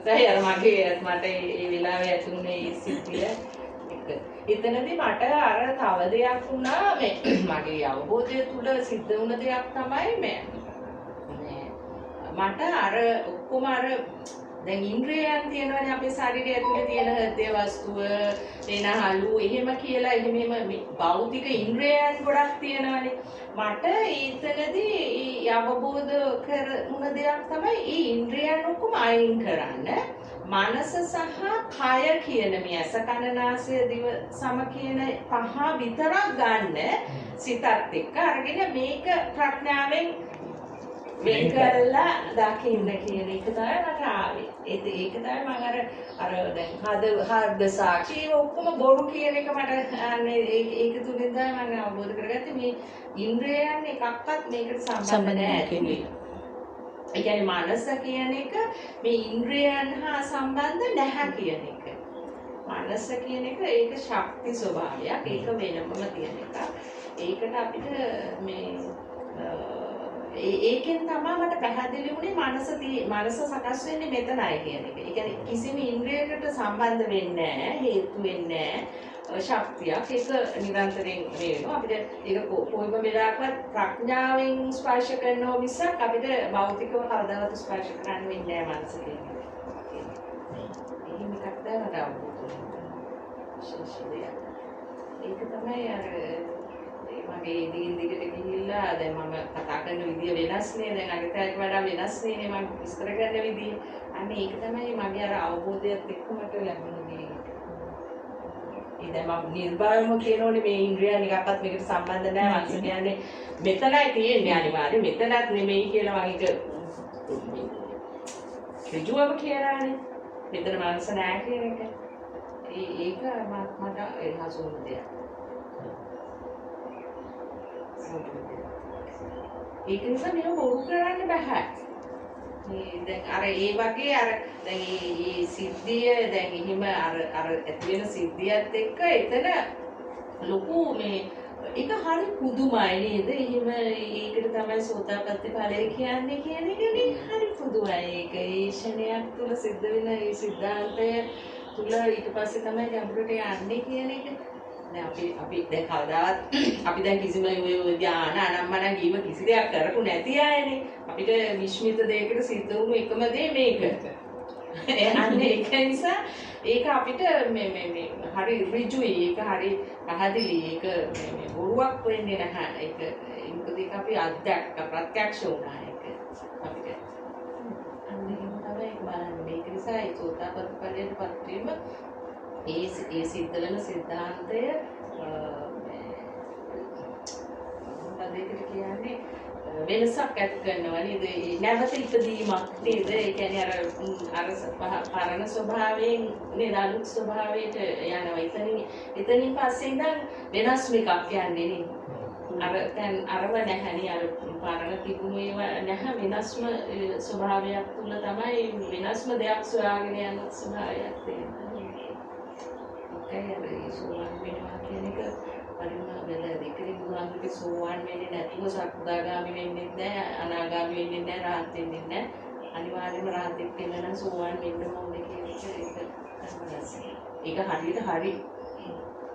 තමයි අර මට ඒ වෙලාවේ ඇතුනේ ඒ සිද්ධිය එක. එතනදී මට අර තව දෙයක් වුණා මේ මගේ අවබෝධය තුල සිද්ධ වුණ දෙයක් තමයි මේ මට අර ඔක්කොම අර දැන් ඉන්ද්‍රියයන් තියෙනවානේ අපේ ශරීරය ඇතුලේ තියෙන හෘදය වස්තුව වෙනහලු එහෙම කියලා එහෙම භෞතික ඉන්ද්‍රියයන් ගොඩක් තියෙනවානේ මට ඒතනදී අවබෝධ කරුණ දෙයක් තමයි මේ ඉන්ද්‍රියයන් ඔක්කොම අයින් කරන්න මනස සහ කය කියන මේ ඇස කන නාසය දිව සම කියන පහ විතරක් ගන්න සිතත් එක්ක අරගෙන මේක ප්‍රඥාවෙන් වෙන් කරලා දකින්න කියන එක තමයි මට ආවේ. ඒක තමයි මම අර දැන් හද සාක්ෂි ඔක්කොම බොරු කියන එක මට ඒක තුලින් තමයි මම අවබෝධ කරගත්තේ මේ ඉන්ද්‍රියයන් එකක්වත් මේකට සම්බන්ධ නැහැ කියන්නේ. ඒ කියන්නේ මනස කියන එක මේ ඉන්ද්‍රියයන් හා සම්බන්ධ නැහැ කියන එක. මනස කියන එක ඒක ශක්ති ස්වභාවයක්. ඒක වෙනමම තියෙන එකක්. ඒකට අපිට මේ ඒකෙන් තමයි මට පැහැදිලි වුණේ මනස සකස් වෙන්නේ මෙතනයි කියන එක. ඒ කියන්නේ කිසිම ඉන්ද්‍රියයකට සම්බන්ධ වෙන්නේ නැහැ, හේතු වෙන්නේ නැහැ. ශක්තියක් ඒක නිරන්තරයෙන් වෙනවා. අපිට ඒක කොයිම වෙලාවකවත් ප්‍රඥාවෙන් ස්පර්ශ කරනවා මිසක් අපිට භෞතිකව කවදාවත් ස්පර්ශ කරන්න වෙන්නේ නැහැ මනස කියන්නේ. එහෙම එකක් තමයි මට අවබෝධ වුණේ. ඒක තමයි අර මගේ දිගින් දිගට ගිහිල්ලා දැන් මම කතා කරන විදිය වෙනස් නේ දැන් අනිත් වඩා වෙනස් නේ මම විස්තර කරන විදිය අන්න ඒක තමයි මගේ අර අවබෝධයත් එක්ක මට ලැබුණ දේ. ඒ දැන් මම නිර්භයම කියනෝනේ මේ ඉන්ද්‍රියන් එකක්වත් මේකට සම්බන්ධ නැහැ මනස කියන්නේ මෙතනයි තියෙන්නේ අනිවාර්යයෙන් මෙතනත් නෙමෙයි කියලා මම ඒක ඍජුවම කියලානේ මෙතන මනස නැහැ කියන එක. ඒක මට එහසු වුණ දෙයක්. ඒක නිසා මේක බොරු කරන්න බෑ. මේ දැන් අර ඒ වගේ අර දැන් මේ සිද්ධිය දැන් එහෙම අර ඇති වෙන සිද්ධියත් එක්ක එතන ලොකු මේ ඒක හරි පුදුමයි නේද? එහෙම ඒකට තමයි සෝතාපට්ටි ඵලය කියන්නේ කියන එකනේ හරි පුදුමයි. ඒක ඒ ෂණයක් තුල සිද්ධ වෙන ඒ සිද්ධාන්තය තුල ඊට පස්සේ තමයි ගැඹුරට යන්නේ කියන එක. දැන් අපි දැන් කවදාවත් අපි දැන් කිසිම ඔය ධාන අනම්මන ගීව කිසි දෙයක් කරපු නැති අයනේ අපිට විශ්මිත දෙයකට සිද්ධ වුණු එකම දේ මේක. අන්න ඒක නිසා ඒක අපිට මේ හරි ඍජුයි ඒක හරි පැහැදිලි ඒක මේ බොරුවක් වෙන්නේ නැහැ. ඒක අපි අධ්‍යක් ප්‍රත්‍යක්ෂ වුණා ඒක අපිට. අන්න ඒක තමයි බලන්නේ. මේක නිසා ඒ සෝතාපට්ටි ඵලයට පත් වීම ඒ සිද්ධ වෙන සිද්ධාන්තය මොකක්ද කියන්නේ වෙනසක් ඇති කරනවා නේද? නැවත ඉදීමක් නේද? ඒ කියන්නේ අර පරණ ස්වභාවයෙන් නේද අලුත් ස්වභාවයට යනවා. එතනින් පස්සේ ඉඳන් වෙනස් එකක් යන්නේ නේද? අර දැන් අරව නැහැනේ අර පරණ තිබුණු ඒවා නැහැ වෙනස්ම ස්වභාවයක් තුල තමයි වෙනස්ම දෙයක් සොයාගෙන යන ස්වභාවයක් තියෙනවා. ඒ සෝවාන් වෙනවා කියන එක පරිම වැදගත්. ඒකේ බුදුහාමුදුරුවෝ සෝවාන් වෙන්නේ නැතුව සක්දාගාමි වෙන්නේ නැහැ, අනාගාමි වෙන්නේ නැහැ, රහත් වෙන්නේ නැහැ. අනිවාර්යයෙන්ම රහත් වෙන්න නම් සෝවාන් වෙන්න ඕනේ කියන එක හරියට හරි.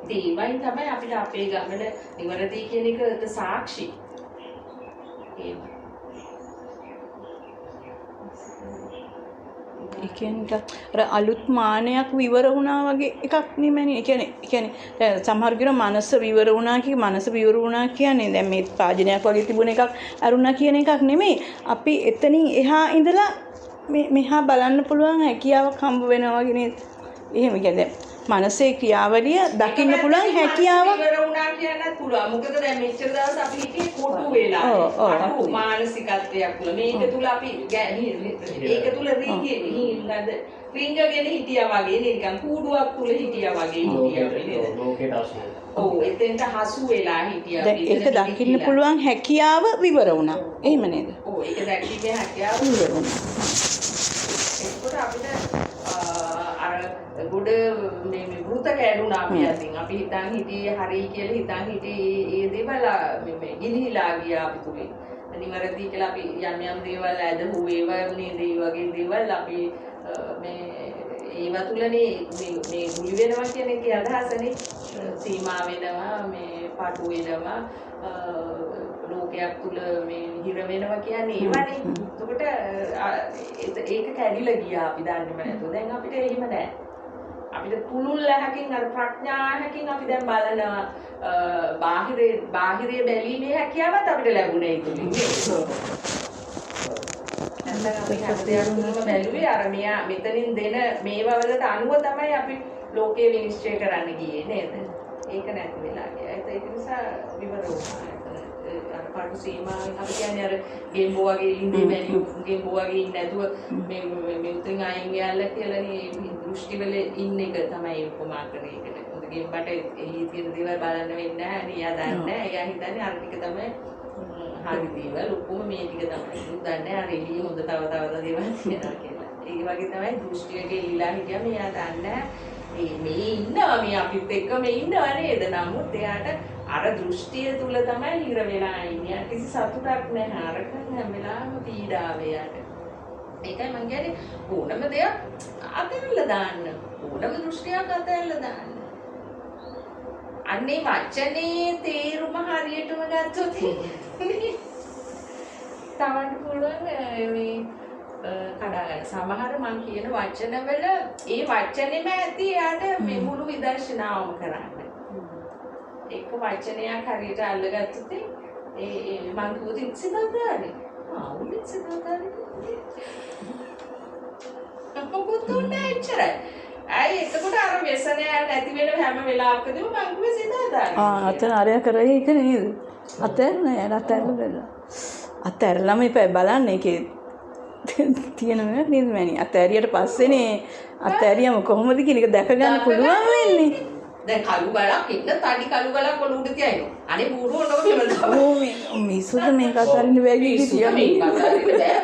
ඉතින් ඒවයින් තමයි අපිට අපේ ගමන නිවැරදි කියන එකට සාක්ෂි. ඒ කියන්නේ අර අලුත් මානයක් විවර වුණා වගේ එකක් නෙමෙයි. ඒ කියන්නේ සමහර කෙනා මනස විවර වුණා මනස විවර වුණා කියන්නේ දැන් මේ පාජනයක් වගේ තිබුණ එකක් අරුණා කියන එකක් නෙමෙයි. අපි එතනින් එහා ඉඳලා මෙහා බලන්න පුළුවන් හැකියාවක් හම්බ වෙනවා වගේ නේද? එහෙම කියන්නේ මනසේ ක්‍රියාවලිය දකින්න පුළුවන් හැකියාවක් ඉවර වුණා කියන්නත් පුළුවන්. මොකද දැන් මෙච්චර දවස් අපි හිටියේ කොටු වෙලා. මානසිකත්වයක් තුළ මේක තුළ අපි ඒක තුළ රිංගගෙන හිටියා වගේ නිකන් කූඩුවක් තුළ හිටියා වගේ හිටියා. ලෝකයට අසු. ඔව් එතෙන්ට හසු වෙලා හිටියා. දැන් ඒක දකින්න පුළුවන් හැකියාව විවර වුණා. එහෙම නේද? ඔව් ඒක දැක්කේ හැකියාව විවර වුණා. ඒකට අපිට ගොඩ මේ වෘත කැඩුනා අපි අතින් අපි හිතන් හිටියේ හරි කියලා හිතන් හිටියේ ඒ දේවල් මේ ගිලිහිලා ගියා අපි තුලින් නිවැරදි කියලා අපි යම් යම් දේවල් ඇදහුව ඒවා නේද ඒ වගේ දේවල් අපි මේ ඒවා තුලනේ මේ ගුලි වෙනවා කියන එකේ අදහසනේ සීමා වෙනවා මේ පාටු වෙනවා ලෝකයක් තුල මේ හිර වෙනවා කියන්නේ ඒවනේ. එතකොට ඒක කැඩිලා ගියා අපි දන්නේම නැතුව. දැන් අපිට එහෙම නැහැ. අපිට පුළුල් හැකින් අර ප්‍රඥාහකින් අපි දැන් බලනවා බාහිරේ බැලීමේ හැකියාවත් අපිට ලැබුණේ ඉතින්. නැත්නම් අපි හැමදේම බැලුවේ අර මෙයා මෙතනින් දෙන මේවා වලට අනුව තමයි අපි ලෝකේ විනිශ්චය කරන්න ගියේ නේද? ඒක නැති වෙලා ගියා. ඒක නිසා විවර වුණා. අර පාටු සීමාවෙන් අපි කියන්නේ අර ගෙම්බෝ වගේ ඉන්නේ බැරි ගෙම්බෝ වගේ ඉන්නේ නැතුව මේ උතෙන් අයින් ගියල්ලා කියලානේ දෘෂ්ටි වල ඉන්න එක තමයි උපමා කරේ ඒකට. මොකද ගෙම්බට එහි තියෙන දේවල් බලන්න වෙන්නේ නැහැ නේ. එයා දන්නේ නැහැ. එයා හිතන්නේ අර ටික තමයි හරි දේවල් ඔක්කොම මේ ටික තමයි. උන් දන්නේ අර එළිය හොඳ තව දේවල් තියෙනවා කියලා. ඒ වගේ තමයි දෘෂ්ටියක ඉලිලා හිටියා මෙයා දන්නේ මේ ඉන්නවා මේ අපිත් එක්ක මේ ඉන්නවා නේද? නමුත් එයාට අර දෘෂ්ටිය තුල තමයි හිර වෙලා ඉන්නේ. කිසි සතුටක් නැහැ. අරක හැම වෙලාවෙම පීඩාව එයාට. ඒකයි මං කියන්නේ ඕනම දෙයක් අතහැරලා දාන්න. ඕනම දෘෂ්ටියක් අතහැරලා දාන්න. අන්නේ වචනේ තේරුම හරියටම ගත්තොත් තමන්ට පුළුවන් මේ කඩා ගන්න. සමහර මං කියන වචනවල ඒ වචනේම ඇති එයාට මේ මුළු විදර්ශනාවම කරන්න. එක වචනයක් හරියට අල්ලගත්තොත් ඒ මං කිව්වොත් ඉක්සිතාදානේ. උන් ඉක්සිතාදානේ. අපොත් උන්නේ එච්චරයි. ඇයි එතකොට අර व्यसन නැති වෙන හැම වෙලාවකදීම මං කිව්වේ සිතාදානේ. අතන අරයා කරේ ඒක නේද? අතහැරලාම ඉපයි බලන්න ඒකේ තියෙනවා නේද මෑණි? අතහැරියට පස්සේනේ අතහැරියම කොහොමද කියන එක දැක ගන්න පුළුවන් වෙන්නේ. දැන් කළු ගලක් ඉන්න තඩි කළු ගලක් ඔලුවට තියනවා. අනේ බූරුව නෝ කියලා. මිසුද මේක අතරින් බැරි කිසිය මේක අතරින් බෑ.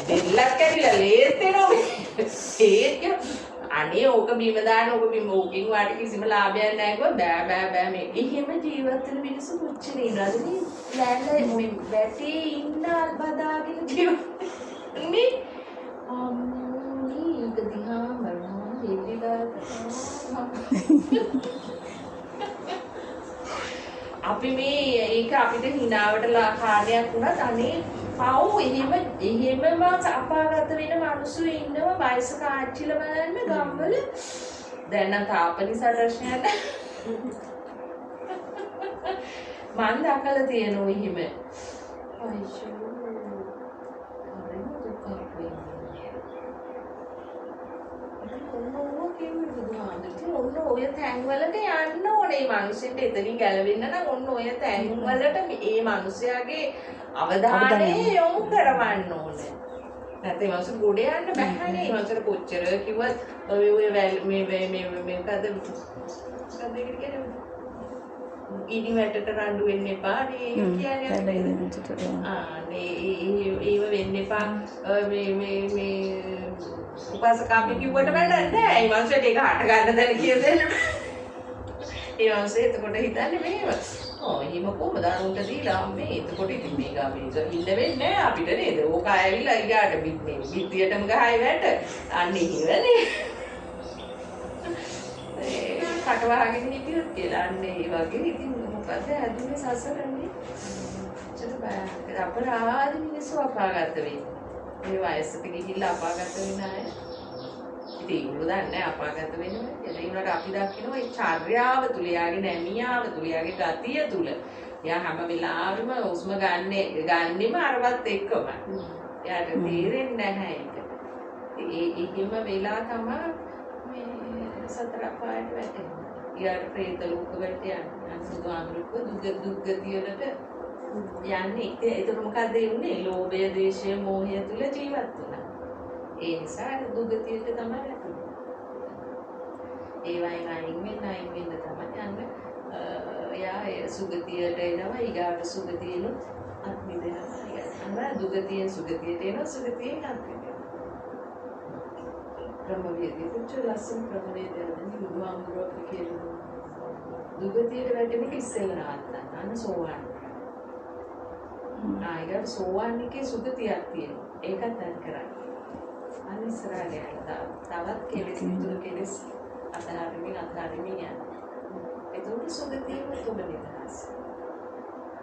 දෙල්ලක් කැරිලා ලේත් වෙනවා. ඒක අනේ ඕක බීම දාන්න ඕක බීම ඕකින් වාට කිසිම ලාභයක් නැහැ කිව්වා බෑ මේ. එහෙම ජීවත් වෙන මිනිස්සු කොච්චර ඉන්නවද මේ? ලෑල්ල මේ වැටේ ඉන්න බදාගෙන ජීවත් මේ මේක දිහා බලනවා හේතිලා අපි මේ ඒක අපිට හිනාවට කාර්යයක් වුණත් අනේ පව් එහෙමම අපාගත වෙන මිනිස්සු ඉන්නවා වයසක ආච්චිලා බලන්න ගම්වල දැන් නම් තාපනිසා දර්ශනයට මන් දැකලා තියෙනවා එහෙම අයිෂෝ ඔන්න ඔය තැන්වලට යන්න ඕනේ මේ මිනිස්සුන්ට එතනින් ගැලවෙන්න නම් ඔන්න ඔය තැන්වලට මේ මිනිස්යාගේ අවධානය යොමු කරවන්න ඕනේ. නැත්නම් මිනිස්සු ගොඩ යන්න බැහැනේ. මේ මිනිස්සුන්ට කොච්චර කිව්වත් ඔය මේකද ඉනි වැටට රණ්ඩු වෙන්න එපා නේ කියන්නේ. ඒව වෙන්න එපා මේ උපාසකාපි කිව්වට වැඩක් නැහැ. ඒ වංශයට ඒක හට ගන්න දැන කිය දෙන්න. ඒ වංශය එතකොට හිතන්නේ මේව. එහෙම කොහොමද අරුන්ට දීලා මේ එතකොට ඉතින් මේක අපි ඉන්න වෙන්නේ නැහැ අපිට නේද? ඕක ඇවිල්ලා ඊගාට මේ විත්තියටම ගහයි වැට. අන්න ඉවරනේ. කටවහගෙන හිටියොත් කියලා අන්න ඒ වගේ ඉතින් මොකද ඇදුනේ සසරන්නේ. අපරාධ මිනිස්සු අපාගත වෙන්නේ. මේ වයසට ගිහිල්ලා අපාගත වෙන අය. ඉතින් ඒගොල්ලෝ දන්නේ අපාගත වෙනවා. ඒ වුණාට අපි දකිනවා ඒ චර්යාව තුල, යාගේ නැමියාව තුල, යාගේ ගතිය තුල. එයා හැම වෙලාවෙම උස්ම ගන්නෙම අරවත් එක්කම. එයාට තේරෙන්නේ නැහැ ඒක. ඒකෙම වෙලා තමයි මේ සතර අපායට වැටෙන්නේ. ඊට ප්‍රේත ලෝක වලට යන්නේ. සුදු අමෘත දුක්ගතියලට යන්නේ. ඒක මොකද උනේ? ලෝභය, ද්වේෂය, මෝහය තුල ජීවත් වුණා. ඒ නිසා දුක්ගතියට තමයි වැටුනේ. ඒ වයින් අයින් වෙන්න තමයි යන්නේ. එයා සුගතියට එනවා. ඊගාට සුගතියනොත් අත්මිදෙනවා. අන්න දුගතියෙන් සුගතියට එනවා. සුගතියෙන් අත්මිදෙනවා. ක්‍රමවේදය කොච්චර ලස්සන ක්‍රමවේදයක්ද බුදුහාමුදුරුවෝ කියලා. දුගතියට වැටෙන එක ඉස්සෙල්ලා නවත්තන්න. අන්න සෝවාන්. ආයෙත් සෝවාන් එකේ සුගතියක් තියෙනවා. ඒකත් අත් කරන්නේ. අන්න ඉස්සරහට යනවා. තවත් කෙලෙස් විතුරු ධර්මය යන. ඒකට සුගතියම තුල නිදහස්.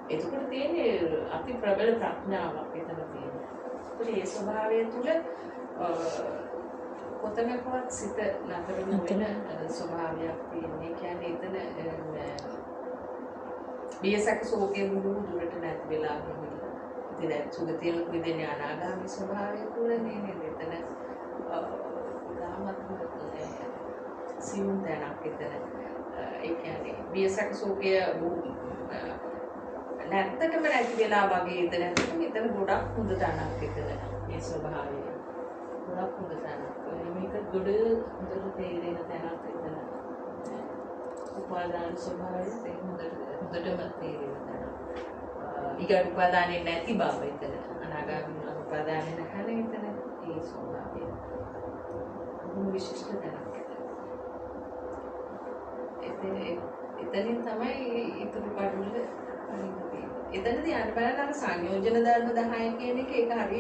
ඒකට තියෙන්නේ අති ප්‍රබල ප්‍රඥාවක් එතන තියෙනවා. ඒ ස්වභාවය තුල කොතනකවත් සිත නතර නොවන ස්වභාවයක් තියෙනවා. ඒ කියන්නේ එතන බියසක සෝකේ මුළු දුරට නැති වෙලා ගිහිල්ලා. ඉතින් දැන් සුගතියම විදින්නේ අනාගාමී ස්වභාවය තුලනේ නේද? එතන ගාමත් සියුම් දැනක් එතන. ඒ කියන්නේ බියසක සෝකය නැත්තටම නැති වෙලා වගේ එතන ගොඩක් හොඳ තැනක් එතන. මේ ස්වභාවය. ගොඩක් හොඳ තැනක්. මේක ගොඩ හොඳට තේරෙන තැනක් එතන. උපාදාන ස්වභාවය හොඳටම තේරෙන තැනක්. ඊගොඩ උපාදානෙ නැති බව එතන. අනාගාමී උපාදානෙ නැහැ එතන. ඒ ස්වභාවය. විශිෂ්ට තැනක් එතන. එතනින් තමයි ඊටු පාඩුවල එතනදී අර බලන්න අර සංයෝජන ධර්ම 10 කියන එක ඒක හරි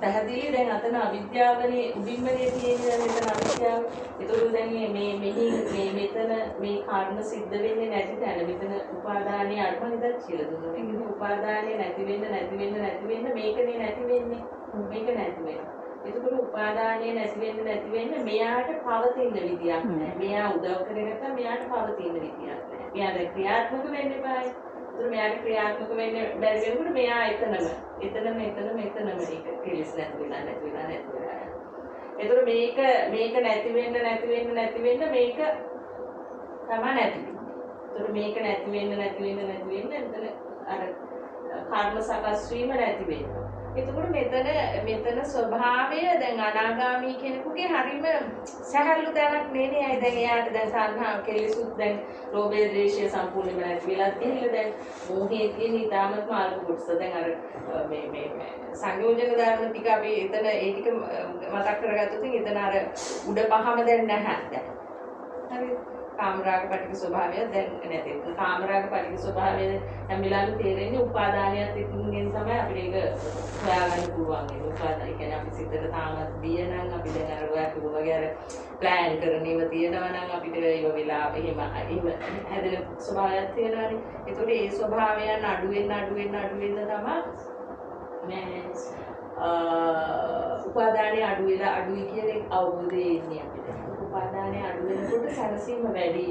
පැහැදිලි. දැන් අතන අවිද්‍යාවනේ උඩින්මනේ තියෙන මෙතන අවිද්‍යාව. ඒතකොට දැන් මේ මෙතන මේ කර්ම සිද්ධ වෙන්නේ නැති තැන මෙතන උපාදානයේ අර්ථනිදක් කියලා දුන්නා. ඒ කියන්නේ උපාදානයේ නැති වෙන්න මේකනේ නැති වෙන්නේ. මේක නැති වෙනවා. ඒතකොට උපාදානයේ නැති වෙන්න මෙයාට පවතින විදියක් නැහැ. මෙයා උදව් කරගෙන නැත්නම් මෙයාට පවතින විදියක් නැහැ. මෙයා ක්‍රියාත්මක වෙන්න එපායි. ඒතර මෙයාට ක්‍රියාත්මක වෙන්න බැරි වෙනකොට මෙයා එතනම ඒක කෙලස් නැති වෙලා යනවා. ඒතර මේක නැති වෙන්න මේක තමයි නැති වෙන්නේ. ඒතර මේක නැති වෙන්න එතන අර කර්ම සකස් වීම නැති වෙනවා. එතකොට මෙතන ස්වභාවය දැන් අනාගාමී කෙනෙකුගේ හරීම සහැල්ලු දැනක් නෙනේ. අය දැන් එයාට දැන් සංහා කෙලෙසුත් දැන් ලෝභය ද්වේෂය සම්පූර්ණයෙන්ම නැති වෙලා තියෙනවා. දැන් මෝහයේ තියෙන ඊටාමත්ම අල්ප කොටස දැන් අර මේ සංයෝජන ධර්ම ටික අපි එතන ඒ ටික මතක් කරගත්තොත් එතන අර උඩ පහම දැන් නැහැ දැන්. හරි කාමරාග පටික ස්වභාවය දැන් නැති. කාමරාග පටික ස්වභාවය හැම වෙලාවෙම තේරෙන්නේ උපාදානියත් එක්කගෙන තමයි අපිට ඒක හොයාගන්න පුළුවන්. ඒක උපාදාන කියන්නේ අපි සිතට තාමත් බිය නම් අපි දැන් අර ඔයා කිව්වා වගේ අර ප්ලෑන් කරන ඒවා තියෙනවා නම් අපිට ඒව වෙලා එහෙම හැදෙන ස්වභාවයක් තියෙනවානේ. ඒතකොට ඒ ස්වභාවයන් අඩු වෙන්න තමයි මේ උපාදානිය අඩුයි කියන අවබෝධය එන්නේ අපිට. උපාදානය අඩු වෙනකොට සැනසීම වැඩි.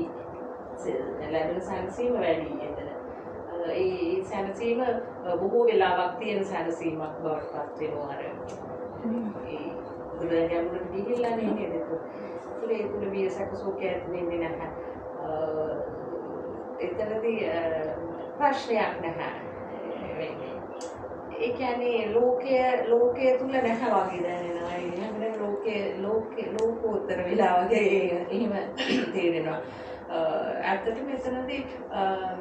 ලැබෙන සැනසීම වැඩි එතන. ඒ සැනසීම බොහෝ වෙලාවක් තියෙන සැනසීමක් බවට පත් වෙනවා අර. ඒ බුදුරජාණන් ගිහිල්ලා නේද ඒක. ඒ තුල වියසක සෝකයක් වෙන්නේ නැහැ. එතනදී ප්‍රශ්නයක් නැහැ. ඒ කියන්නේ ලෝකයේ තුල නැහැ වගේ දැනෙනවා. එහෙනම් ලෝකෝත්තර වෙලා වගේ එහෙම තේරෙනවා. ඇත්තටම එතනදී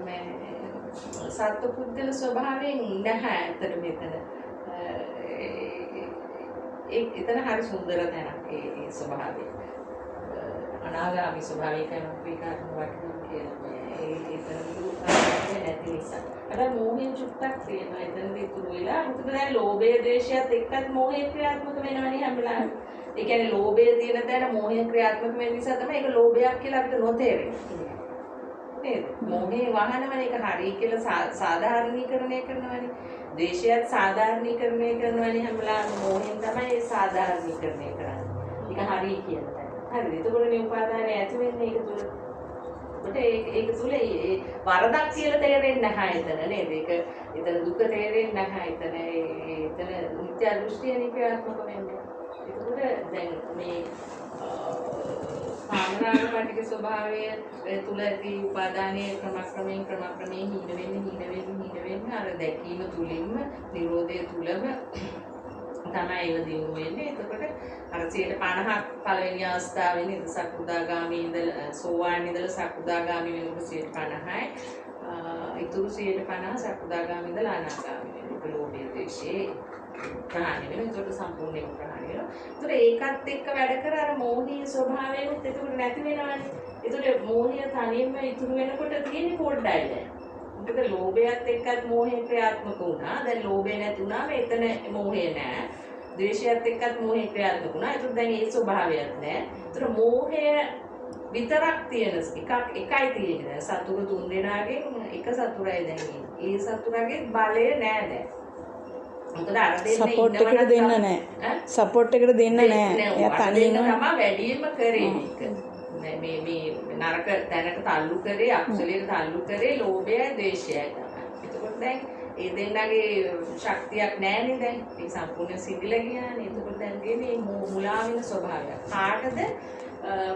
මේ සත්පුද්ගල ස්වභාවයෙන් නැහැ ඇත්තට මෙතන. එතන හරි සුන්දර තැනක් ඒ ස්වභාවය. අනාගාමී ස්වභාවය කියන එක වටිනවා කියලා. ඒ නැති නිසා. අර මෝහයෙන් චුට්ටක් තියෙනවා. එතනදී ඉතුරු වෙලා මොකද දැන් ලෝභය ද්වේෂයත් එක්කත් මෝහය ක්‍රියාත්මක වෙනවනේ හැම වෙලාවෙම. ඒ කියන්නේ ලෝභය තියෙන තැන මෝහය ක්‍රියාත්මක වෙන නිසා තමයි ඒක ලෝභයක් කියලා අපිට නොතේරෙන්නේ. නේද? මෝහේ වහනවනේ ඒක හරි කියලා සාධාරණීකරණය කරනවනේ. ද්වේෂයත් සාධාරණීකරණය කරනවනේ හැම වෙලාවෙම මෝහෙන් තමයි ඒ සාධාරණීකරණය කරන්නේ. ඒක හරි කියන තැන. හරිද? ඒකෝනේ උපාදානය ඇති වෙන්නේ ඒක තුල. ඒක තුල ඒ වරදක් කියලා තේරෙන්නේ නැහැ එතන නේද? ඒක එතන දුක තේරෙන්නේ නැහැ එතන. එතන නිත්‍ය දෘෂ්ටියනේ ක්‍රියාත්මක වෙන්නේ. ඒකෝට දැන් මේ කාමරාග පටික ස්වභාවය තුල ඇති උපාදානයේ ක්‍රමක්‍රමයෙන් හීන වෙන්න අර දැකීම තුලින්ම නිරෝධය තුලම තමයි ඒව දිනු වෙන්නේ. එතකොට අර 50ක් පළවෙනි අවස්ථාවේ ඉඳ සක්‍රුදාගාමී ඉඳලා සෝවාන් ඉඳලා සක්‍රුදාගාමී වෙනකොට 50යි. ඊටු 50 සක්‍රුදාගාමී ඉඳලා අනාගාමී වෙනකොට ලෝභය ද්වේෂේ ප්‍රහාණය වෙනවා. ඒකට සම්පූර්ණයෙන් ප්‍රහාණය වෙනවා. ඒතර ඒකත් එක්ක වැඩ කර අර මෝහීය ස්වභාවයත් එතකොට නැති වෙනවානේ. ඒතර මෝහය තනියම ඉතුරු වෙනකොට තියෙන්නේ පොඩ්ඩයි දැන්. මොකද ලෝභයත් එක්කත් මෝහය ක්‍රියාත්මක වුණා. දැන් ලෝභය නැති වුණාම එතන මෝහය නැහැ. ද්වේෂයත් එක්කත් මෝහය ක්‍රියාත්මක වුණා. ඒතර දැන් ඒ ස්වභාවයක් නැහැ. ඒතර මෝහය විතරක් තියෙන එකයි තියෙන්නේ. සතුරු තුන් දෙනාගෙන් එක සතුරයි දැන් ඉන්නේ. ඒ සතුරගේ බලය නෑ දැන්. මොකද අර දෙන්නේ සපෝට් එකට දෙන්න නෑ. සපෝට් එකට දෙන්න නෑ. එයා තනියම තමයි වැඩිම කරේ මේක. මේ නරක තැනට තල්ලු කරේ අකුසලයට තල්ලු කරේ ලෝභයයි ද්වේෂයයි තමයි. එතකොට දැන් ඒ දෙන්නගේ ශක්තියක් නැහැනේ දැන්. ඒ සම්පූර්ණ සිඳිලා ගියානේ. එතකොට දැන් තියෙන්නේ මුලා වෙන ස්වභාවය. කාටද?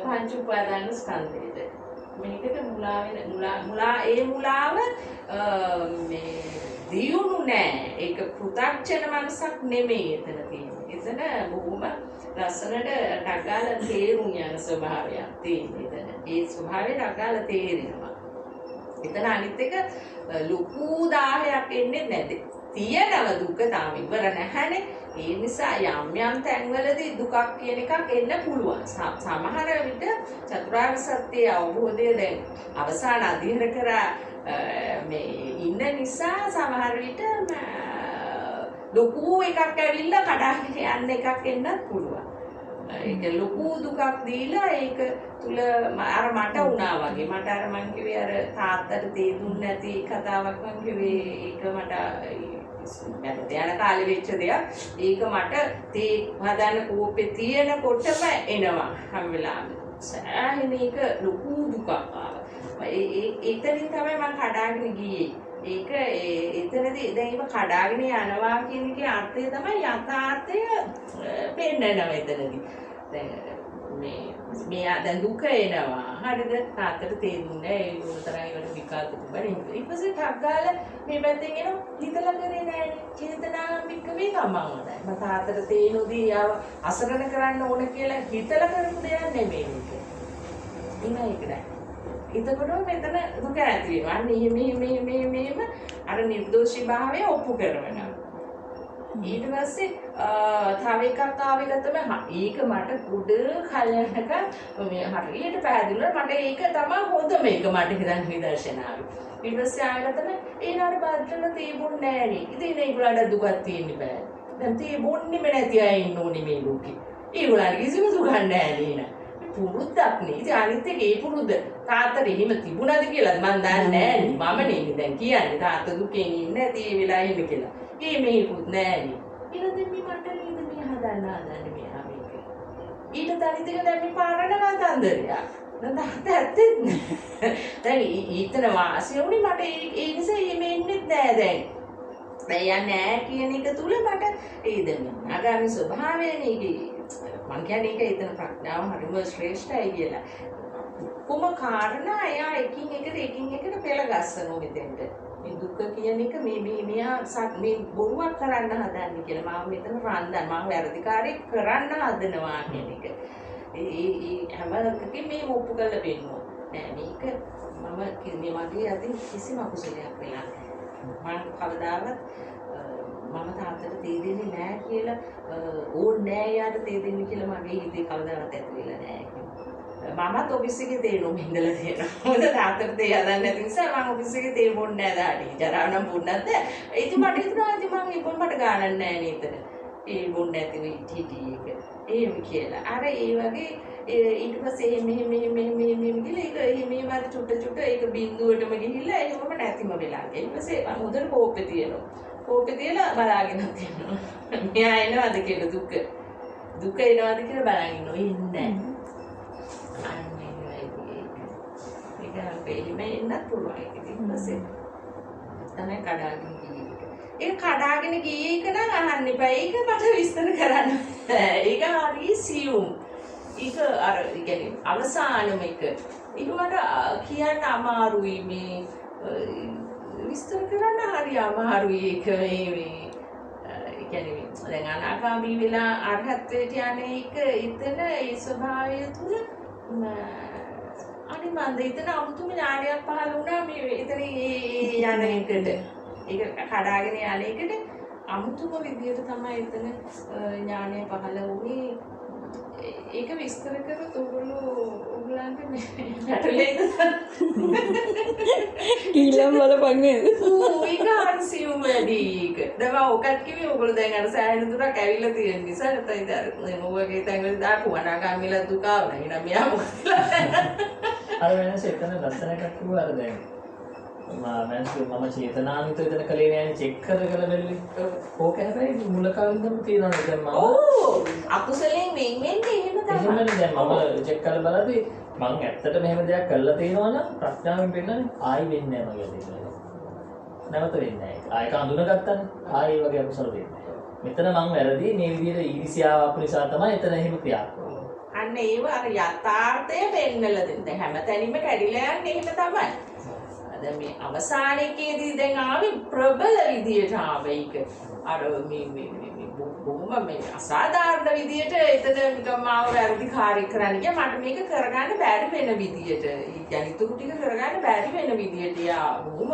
පංච උපාදාන ස්කන්ධයට. මේකට මුලා වෙන මුලාව මේ දියුණු නෑ. ඒක පෘථග්ජන මනසක් නෙමෙයි එතන තියෙන්නේ. එතන බොහොම ලස්සනට ඩගාල තේරුම් යන ස්වභාවයක් තියෙන්නේ එතන. ඒ ස්වභාවය ඩගාල තේරෙනවා. එතන අනිත් එක ලොකු 1000ක් එන්නේ නැති. තියෙනව දුක තාම ඉවර නැහැනේ. ඒ නිසා යම් තැන්වලදී දුකක් කියන එකක් එන්න පුළුවන්. සමහර විට චතුරාර්ය සත්‍ය අවබෝධය දැන් අවසාන අධීර කරා මේ ඉන්න නිසා සමහර විට ලොකු එකක් ඇවිල්ලා කඩාගෙන යන්න එකක් එන්නත් පුළුවන්. ඒක ලොකු දුකක් දීලා ඒක තුල අර මට වුණා වගේ. මට අර මං කිව්වේ අර තාත්තට තේ දුන්නේ නැති කතාවක් මං කිව්වේ. ඒක මට මට යන කාලේ වෙච්ච දෙයක්. ඒක මට තේ හදන්න කෝපේ තියෙනකොටම එනවා හැම වෙලාවෙම. සෑහෙන ඒක ලොකු දුකක් ආවා. ඒතනින් තමයි මං කඩාගෙන ගියේ. ඒක එතනදී දැන් ඒක කඩාගෙන යනවා කියන එකේ අර්ථය තමයි යථාර්ථය පෙන්නනවා එතනදී. දැන් මේ දැන් දුක එනවා. හරිද? තාත්තට තේරුන්නේ නැහැ. ඒ උතරයි වල විකාර තිබුණේ. ඊට පස්සේ ටක් ගාලා මේ පැත්තෙන් එනවා හිතලා කරේ නැහැ. චේතනා මික්කවේ කම්මවදයි. මම තාත්තට තේනොදී ආව අසරණ කරන්න ඕන කියලා හිතලා කරපු දෙයක් නෙමෙයි මේක. ඒක නෑ. එතකොට මෙතන දුක ඇති වෙනවා. අන්න මෙහෙම අර නිර්දෝෂී භාවය ඔප්පු කරනවා. ඊට පස්සේ තව එකක් ආවෙක තමයි ඒක මට කුඩ කලයක මේ හරියට පැහැදිලිව මට ඒක තමයි හොඳම එක මට හිතන් නිදර්ශනාව. ඊට පස්සේ ආයෙත් තමයි ඒනාර බද්දල තීබුන්නේ නෑනේ. ඉතින් ඒගොල්ලන්ට දුකක් තියෙන්න බෑ. දැන් තීබුන්නේම නැති අය ඉන්න ඕනේ මේ ලෝකේ. ඒගොල්ලන්ට කිසිම දුකක් නෑ නේද? පුරුද්දක් නේ. ඉතින් අනිත් එක ඒ පුරුද්ද තාත්තට එහෙම තිබුණාද කියලා මම දන්නේ නෑනේ. මම නේ දැන් කියන්නේ තාත්තා දුකෙන් ඉන්නේ නැති ඒ වෙලාවෙ ඉන්න කියලා. ඒ මේකුත් නෑනේ. ඊළඟ මේ මට නේද මේ හදන්න මෙහා මේක. ඊට තනිතක දැන් මේ පාරණ කතන්දරයක්. දැන් තාත්තා ඇත්තෙත් නෑ. දැන් ඊතන වාසිය උනේ මට ඒ නිසා මේ ඉන්නෙත් නෑ දැන්. දැන් නෑ කියන එක තුල මට ඒ දැන් අගාමි ස්වභාවයනේ මං කියන්නේ ඒක එතන ප්‍රඥාව හරිම ශ්‍රේෂ්ඨයි කියලා. කොම කාරණා එයා එකින් එකට පෙළ ගස්සනවා මෙතෙන්ට. මේ දුක කියන එක මෙයා මේ බොරුවක් කරන්න හදන්නේ කියලා. මම මෙතන රන්දන් මම වැරදිකාරී කරන්න හදනවා කියන එක. ඒ හැම එකකින් මේ ඔප්පු කරලා පෙන්නනවා. නෑ මේක මම මගේ අතින් කිසිම අකුසලයක් වෙලා නෑ. මම කවදාවත් මම තාත්තට තේ දෙන්නේ නෑ කියලා ඕනේ නෑ යාට තේ දෙන්න කියලා මගේ හිතේ කවදාවත් ඇති වෙලා නෑ. මමත් ඔෆිස් එකේ තේ නොම ඉඳලා තියෙනවා. මොකද තාත්තට තේ හදන්න නැති නිසා මම ඔෆිස් එකේ තේ බොන්නේ නෑ දාඩි. ජරා නම් බොන්නත් නෑ. ඉතින් මට හිතුණා ඉතින් මම ඒක මට ගානක් නෑ නේද. ඒ බොන්නේ නැතිව හිටියේ ඒක. එහෙම කියලා. අර ඒ වගේ ඊට පස්සේ මෙහෙම කියලා ඒක මේ චුට්ට ඒක බිඳුවටම ගිහිල්ලා ඒකම නැතිම වෙලා. ඊට පස්සේ මම හොඳට කෝපේ තියෙනවා. කෝපේ තියලා බලාගෙන තියෙනවා. මෙයා එනවාද කියලා දුක එනවාද කියලා බලන් ඉන්නවා. ඉන්නේ නැහැ. ඒක අපේම එන්නත් පුළුවන්. ඊට පස්සේ තමයි කඩාගෙන ගියේ. ඒක කඩාගෙන ගියේ එක නම් අහන්න එපා. ඒක මට විස්තර කරන්න. ඒක හරි සියුම්. ඒක අර කියන්නේ අවසානම එක. ඒක මට කියන්න අමාරුයි මේ විස්තර කරන්න හරි අමාරුයි ඒක මේ කියන්නේ දැන් අනාගාමී වෙලා අරහත්ත්වයට යන්නේ ඒක එතන ඒ ස්වභාවය තුල අනිමන්ද එතන අමුතුම ඥානයක් පහළ වුණා මේ එතන යන එකට ඒක කඩාගෙන යන එකට අමුතුම විදියට තමයි එතන ඥානය පහළ වුණේ ඒක විස්තර කරොත් ඔයගොල්ලෝ බලන්න මේ පැටලෙයිද ඊළඟ බලපන් නේද ඒක හරි සියුම් වැඩි ඒක දැන් මම ඔකත් කිව්වේ ඔයගොල්ලෝ දැන් අර සෑහෙන දුරක් ඇවිල්ලා තියෙන නිසා නැත්නම් ඉතින් මොවගේ තැන්වල දාපු අනාගාමීලා දුක ආවන එහෙනම් මෙයා මොකද අර වෙනස එතන ලස්සන එකක් කිව්වා අර දැන් මම චේතනාන්විත විතර කලේ නෑනේ චෙක් කරලා බැලුවේ. ඕක හැබැයි මුල කලින්දම තියෙනවා දැන් මම. ඕ අකුසලෙන් වෙන් වෙන්නේ එහෙම තමයි. එහෙමනේ දැන් මම චෙක් කරලා බලද්දී මම ඇත්තටම එහෙම දෙයක් කරලා තියෙනවා නම් ප්‍රඥාවෙන් පෙන්නන්නේ ආයි වෙන්නේ නෑ මගේ දේවල්. නැවත වෙන්නේ නෑ. ආයක අඳුනගත්තානේ. ආයි වගේ අකුසල වෙන්නේ නෑ. මෙතන මම වැරදි මේ විදිහට ඊර්ෂ්‍යාව අපු නිසා තමයි එතන එහෙම ක්‍රියාත්මක. අන්න ඒව අර යථාර්ථය පෙන්නලා දෙන්න. දැන් හැමතැනින්ම කැඩිලා යන්නේ එහෙම තමයි. දැන් මේ අවසානයේදී දැන් ආවේ ප්‍රබල විදියට ආවේ ඒක. අර මේ බොහොම මේ අසාධාරණ විදියට එතන නිකම් මාව වැරදිකාරී කරන්න ගියා. මට මේක කරගන්න බැරි වෙන විදියට. يعني ඉතුරු ටික කරගන්න බැරි වෙන විදියට යා බොහොම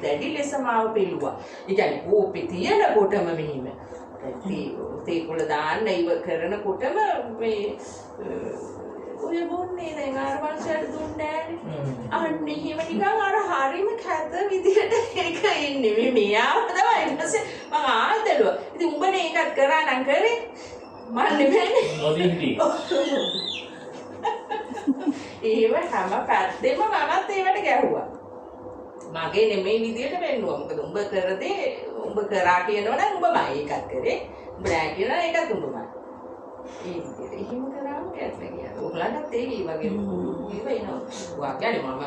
දැඩි ලෙස මාව පෙළුවා. ඒ කියන්නේ කෝපේ තියෙනකොටම මෙහිම තේකුල දාන්න ඉව කරනකොටම මේ ඔය බොන්නේ දැන් අර මනුස්සයට දුන්නේ නෑනේ. අන්න එහෙම නිකන් අර හරීම කැත විදියට ඒක ඉන්නේ. මේ මෙයාව තමයි ඊට පස්සේ මම ආදලුවා. ඉතින් උඹනේ ඒකත් කරා නම් කරේ. මන් නෙමෙයි. නොදී හිටියේ. ඒව හැම පැත්තෙම මමත් ඒවට ගැහුවා. මගේ නෙමෙයි විදියට වෙන්නුවා. මොකද උඹ කරදේ උඹ කරා කියනවනම් උඹමයි ඒකත් කරේ. උඹ නෑ කියනවා ඒකත් උඹමයි. ඒ විදියට එහෙම කරාම කැටලා ගියා. ඔයාලටත් ඒ වගේ ඒව එනවා. ඔයා කියන්නේ මම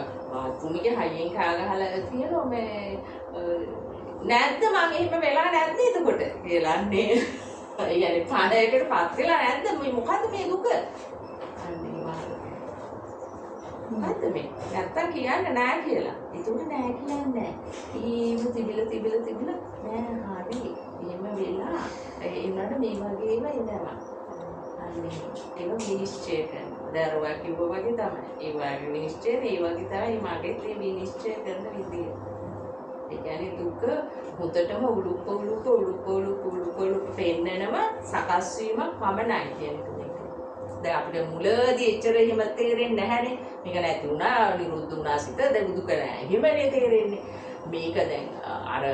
තුමිගේ හයියෙන් කාගහලා තියෙනවා මේ නැද්ද මම එහෙම වෙලා නැද්ද එතකොට කියලා නේ. يعني පාඩයකට පත් වෙලා නැද්ද මේ මොකද්ද මේ දුක? අනේ මොකද්ද මේ? නැත්තම් කියන්න නෑ කියලා. ඒක නෑ කියන්නේ. ඒව තිබිලා නෑ හරි. එහෙම වෙලා ඒ උනට මේ වගේ ඒවා එනවා. ඒක විනිශ්චය කරනවා. දරුවා කිව්වා වගේ තමයි. ඒ වගේ විනිශ්චය ඒ වගේ තමයි මගෙත් මේ විනිශ්චය කරන විදිය. ඒ කියන්නේ දුක හොතටම උලුප්ප පෙන්නනවා සකස් වීමක් පමණයි කියන එක. දැන් අපිට මුලදී එච්චර එහෙම තේරෙන්නේ නැහැනේ. මේක නැති වුණා නිරුද්ධ වුණා සිත දැන් දුක නැහැ. එහෙමනේ තේරෙන්නේ. මේක දැන් අර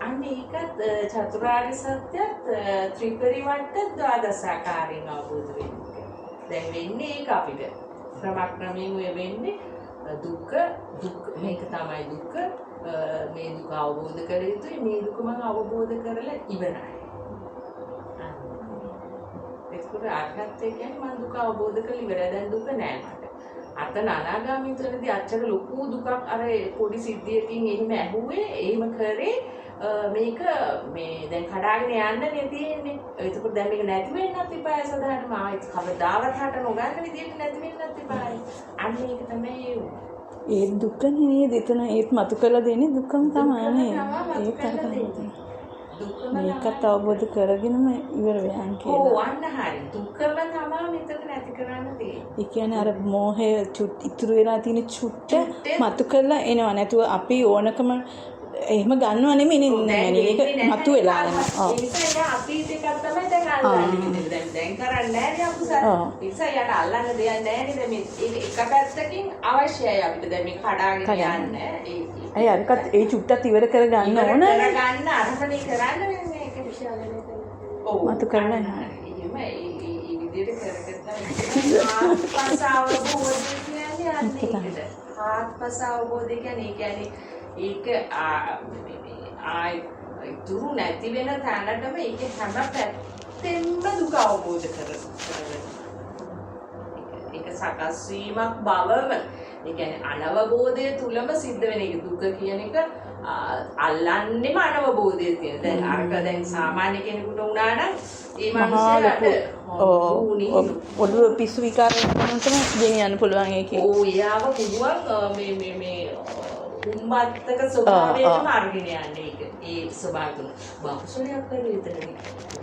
අන්න ඒකත් චතුරාර්ය සත්‍යත් ත්‍රිපරිවට්ට ද්වාදසාකාරයෙන් අවබෝධ වෙන්නේ. දැන් වෙන්නේ ඒක අපිට ක්‍රමක්‍රමයෙන් ඔය වෙන්නේ දුක මේක තමයි දුක මේ දුක අවබෝධ කර යුතුයි මේ දුක මම අවබෝධ කරලා ඉවරයි. ඒකෝට ආත්මත්වයේ කියන්නේ මම දුක අවබෝධ කරලා ඉවරයි දැන් දුක නෑ මට. අතන අනාගාමීත්වයේදී අච්චර ලොකු දුකක් අර පොඩි සිද්ධියකින් එහෙම ඇහුවේ එහෙම කරේ මේක මේ දැන් කඩාගෙන යන්නනේ තියෙන්නේ. ඒකත් දැන් මේක නැති වෙන්නත් එපායි සදාටම ආයෙත් කවදාවත් හට නොගන්න විදියට නැති වෙන්නත් එපායි. අන්න ඒක තමයි ඒ දුක නේද එතන ඒත් මතු කරලා දෙන්නේ දුකම තමයි නේ. මේකත් අවබෝධ කරගෙනම ඉවර වෙනවා කියලා. ඔව් අන්න හරි. දුකම තමයි මෙතන නැති කරන්න තියෙන්නේ. ඒ කියන්නේ අර මෝහය ඉතුරු වෙලා තියෙන චුට්ට මතු කරලා එනවා. නැතුව අපි ඕනකම එහෙම ගන්නව නෙමෙයි නේ ඒක මතු වෙලා යනවා. ඒ නිසා අතීත එකක් තමයි දැන් අල්ලන්නේ. දැන් කරන්නේ නැහැ අපුසල්. ඒ නිසා යට අල්ලන්න දෙයක් නැහැ නේද මේ එක පැත්තකින් අවශ්‍යයි අපිට දැන් මේ කඩාගෙන යන්න. ඒ අරකට ඒ චුට්ටත් ඉවර කරගන්න ඕන. කරගන්න අරපණේ කරන්න වෙන්නේ ඒක විශ්වාසනේ. ඔව් මතු කරලා එහෙම ඒ විදිහට කරගත්තා. ආත්පස අවබෝධය කියන්නේ අන්නේ. ආත්පස අවබෝධය කියන්නේ ඒක ඉතුරු නැති වෙන තැනටම ඒක හැම පැත්තෙන්ම දුක අවබෝධ කරගන්න. ඒක සකස් වීමක් බවම ඒ කියන්නේ අනවබෝධය තුලම සිද්ධ වෙන එක දුක කියන එක අල්ලන්නේම අනවබෝධය තියෙන. දැන් අරක දැන් සාමාන්‍ය කෙනෙකුට වුණා නම් ඒ මනුස්සයාට ඔළුව පිස්සු විකාර වෙනකම් ගෙනියන්න පුළුවන් ඒකේ. ඔව් යාව පුළුවන් මේ උම්මත්තක ස්වභාවයෙන්ම අරගෙන යන්නේ ඒක. ඒ ස්වභාවය තුන. බක්සලයක් කරේ විතරනේ.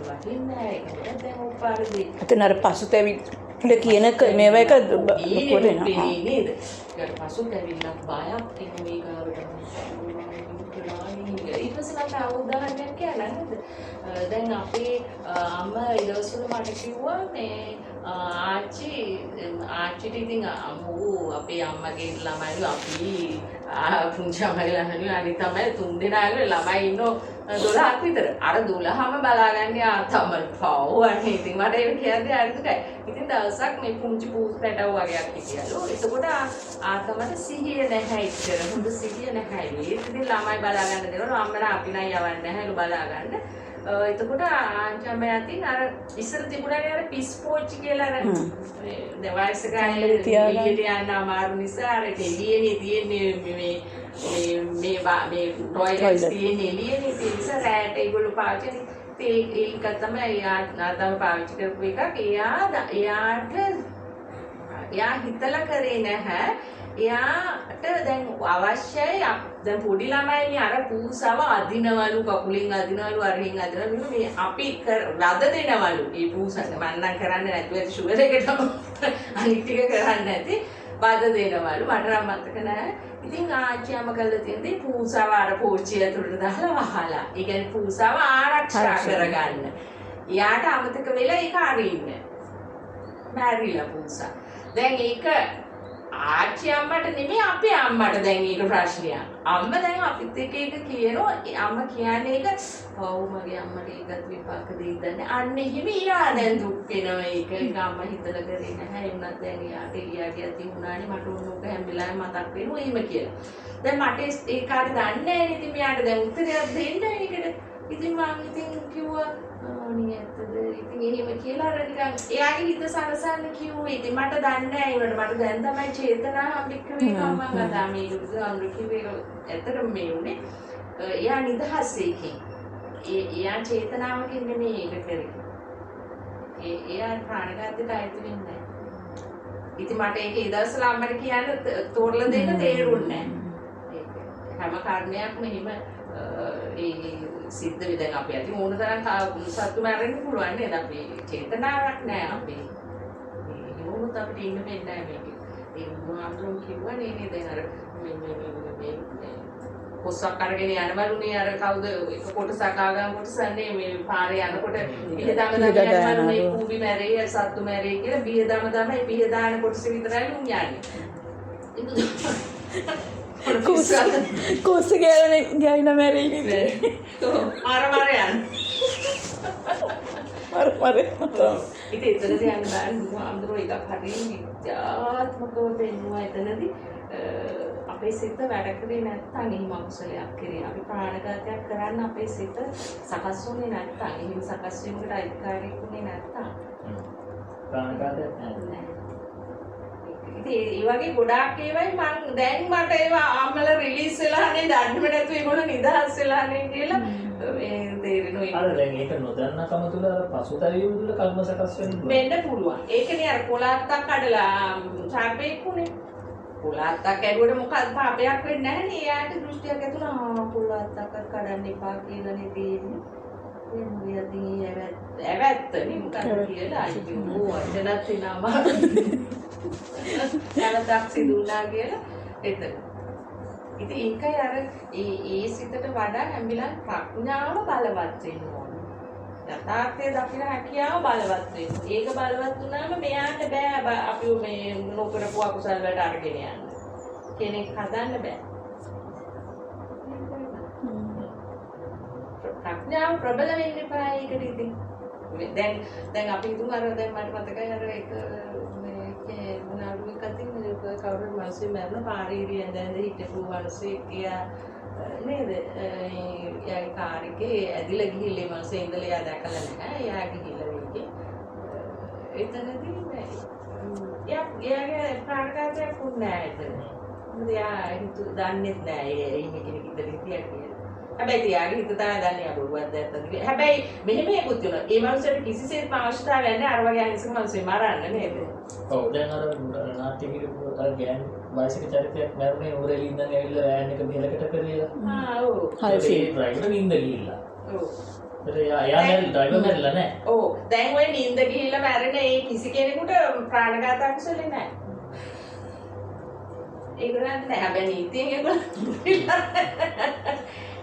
වටින්නේ නැහැ. ඒකට දැන් උපාරදී. අතන අර පසුතැවිල්ල කියන මේවා එක කොට එනවා. නේද? ඊට පසුතැවිල්ලක් බයක් එන මේ ගාවට. ඊට පස්සේ මට උදාහරණයක් කියන්න නේද? දැන් අපේ අම්මා ඊදවස්වල මට කිව්වා මේ ආච්චිට ඉතින් අම්මෝ අපේ අම්මගේ ළමයිලු අපි පුංචි අම්මගේ ළමයිලු අනිත් තමයි 3 දෙනාගේ ළමයි ඉන්නෝ 12ක් විතර. අර 12ම බලාගන්නේ ආතම්මල් පව්වනේ. ඉතින් මට ඒක කියන්නේ අරිදුකයි. ඉතින් දවසක් මේ පුංචි පූස් පැටව වගේක් හිටියලු. එතකොට ආතමට සිහිය නැහැ ඉතින්. හොඳ සිහිය නැහැ. ඉතින් ළමයි බලාගන්න දෙනවා. අම්මලා අපි නම් යවන්නේ නැහැලු බලාගන්න. එතකොට ආච්චම්මා යතින් අර ඉස්සර තිබුණානේ අර පිස් පෝච්චි කියලා අර මේ වයස ගානේ එළියට යන්න අමාරු නිසා අර එළියනේ තියෙන්නේ මේ ටොයිලට්ස් තියෙන්නේ එළියනේ ඒ නිසා රැට ඒගොල්ලෝ පාවිච්චි කරන්නේ ඒක තමයි නාතම පාවිච්චි කරපු එකක් එයා හිතලා කරේ නැහැ එයාට දැන් අවශ්‍යයි දැන් පොඩි ළමයිනේ අර පූසාව අදිනවලු කකුලෙන් අදිනවලු අරහින් අදිනවලු මේ අපි වද දෙනවලු මේ පූසාව මම නම් කරන්නේ නැතුව ඇති ෂුගර් එකට අනිත් ටික කරන්නේ නැති වද දෙනවලු මට නම් මතක නැහැ ඉතින් ආච්චියම කළා තියෙන්නේ පූසාව අර පෝච්චිය ඇතුළට දාලා වහලා ඒ කියන්නේ පූසාව ආරක්ෂා කරගන්න එයාට අමතක වෙලා ඒක අරින්න මැරිලා පූසා දැන් ඒක ආච්චි අම්මට නෙමෙයි අපේ අම්මට දැන් ඒක ප්‍රශ්නයක්. අම්මා දැන් අපිත් එක කියනවා අම්මා කියන්නේ ඒක ඔව් මගේ අම්මට ඒකත් විපාක දෙයිදන්නේ. අන්න එහෙම ඊයා දැන් දුක් වෙනවා ඒක. ඒක අම්මා හිතලා කරේ නැහැ. ඒ වුණත් දැන් ඊයාට ඊයාගේ අතින් උනානේ මට ඕක හැම වෙලාවෙම මතක් වෙනවා එහෙම කියලා. දැන් මට ඒ කාර්ය දන්නේ නැහැ නේ. ඉතින් මෙයාට දැන් උත්තරයක් දෙන්න ඒකට. ඉතින් මම ඉතින් කිව්වා ඕනි ඇත්තද ඉතින් එහෙම කියලා අර නිකන් එයාගේ හිත සරසන්න කිව්වේ ඉතින් මට දන්නේ නැහැ ඒවට මට දැන් තමයි චේතනා අම්බික්කවේ කම්මන් ගදා මේ දුක්ඛ කිව්වේ ඇත්තටම මේ උනේ එයා නිදහස් එකකින් එයා චේතනාවකින් නෙමෙයි ඒක කරේ එයා ප්‍රාණඝාතයට අයිති වෙන්නේ නැහැ ඉතින් මට ඒක ඒ දවස්වල අම්මට කියන්න තෝරලා දෙන්න තේරුන්නේ නැහැ ඒක හැම කර්මයක්ම එහෙම ඒ සිද්ධ වෙ දැන් අපි අතින් ඕන තරම් සත්තු මැරෙන්න පුළුවන් නේද අපි චේතනාවක් නැහැ අපි ඒ වුණත් අපිට ඉන්න වෙන්නේ නැහැ මේකේ ඒ මොහොතම කිව්වනේ නේද දැන් අර මේ කොස්සක් අරගෙන යනවලුනේ අර කවුද එක කොටසක් ආගම් කොටසන්නේ මේ පාරේ යනකොට පිහදම යනවලු මේ කූඹි මැරේ සත්තු මැරේ කියලා පිහදම තමයි පිහදාන කොටස විතරයි උන් යන්නේ කුස්ස ගෑන මැරෙන්නේ මර යන්න මර ඉතින් එතනදී යන්න බෑ අම්දරෝ එකක් හරියට විද්‍යාත්මකව පෙන්වුවා එතනදී අපේ සිත වැඩ කරේ නැත්නම් එහෙම අකුසලයක් කරේ අපි ප්‍රාණඝාතයක් කරන්න අපේ සිත සකස් වුණේ නැත්නම් එහෙම සකස් වීමකට අයිතිකාරයෙක් වුණේ නැත්නම් ප්‍රාණඝාතයක් නැහැ ඉතින් ඒ වගේ ගොඩාක් ඒවයි මම දැන් මට ඒවා අම්මලා රිලීස් වෙලානේ දන්නේම නැතුව ඒගොල්ලෝ නිදහස් වෙලානේ කියලා මේ තේරෙනවා අර දැන් ඒක නොදන්නකම තුල අර පසුතැවීම තුල කර්ම සකස් වෙන්න පුළුවන් ඒකනේ අර කොලාත්තක් කඩලා සාපේක් උනේ කොලාත්තක් ඇදුවට මොකද පාපයක් වෙන්නේ නැහනේ එයාට දෘෂ්ටියක් ඇතුණා කොලාත්තක් කඩන්න එපා කියලානේ තියෙන්නේ එන්නේ යදී ඇවැත්තනේ මොකද කියලා අයියෝ වචනත් වෙනවා නැවතක් සිදුුණා කියලා එතන. ඉතින් ඒකයි අර ඒ සිතට වඩා හැමිලා ප්‍රඥාව බලවත් වෙන්න ඕන. යථාර්ථය දකින හැකියාව බලවත් වෙන්න. ඒක බලවත් වුණාම මෙයාට බෑ අපි මේ නොකරපු අකුසල වලට අරගෙන යන්න. කෙනෙක් හදන්න බෑ. ප්‍රඥාව ප්‍රබල වෙන්න එපා ඒකට ඉතින්. දැන් අපි හිතමු අර දැන් මට මතකයි අර ඒක මොනාලුවේ කතින් කවුරු මාසෙ මරන පාරීරිය දැන් හිටපු වර්ෂේ ගියා නේද එයාගේ කාර් එකේ ඇදිලා ගිහිල්ලා ඒ මාසෙ ඉඳලා එයා දැකලා නැහැ එයා ගිහිල්ලා වෙන්නේ එතනදී එයාගේ ප්‍රාණඝාතයක් වුණේ නැහැ එතන මොකද එයා දන්නේ නැහැ එහෙම කෙනෙක් ඉඳලා හිටියා කියලා හැබැයි එයාගේ හිත තමයි දන්නේ අබුරුවක් දැත්තද හැබැයි මෙහෙම එකකුත් වෙනවා ඒ මනුස්සයාට කිසිසේත්ම අවශ්‍යතාවයක් නැහැ අර වගේ අනිසක මනුස්සයෙක් මරන්න නේද ඔව් දැන් අර නාට්‍ය කිරපු අර ගෑන් වයසික චරිතයක් මරුනේ ඕරෙලි ඉඳන් ඇවිල්ලා රෑන් එක මෙහෙලකට පෙරේලා ඔව් හරි ඩ්‍රයිවර් නින්ද ගිහිල්ලා ඔව් එයා ඩ්‍රයිවර් මැරිලා නැහැ ඔව් දැන් ඔය නින්ද ගිහිල්ලා මැරෙන ඒ කිසි කෙනෙකුට ප්‍රාණඝාත අකුසලෙ නැහැ ඒගොල්ලන්ට නැහැ හැබැයි නීතියෙන් ඒගොල්ලෝ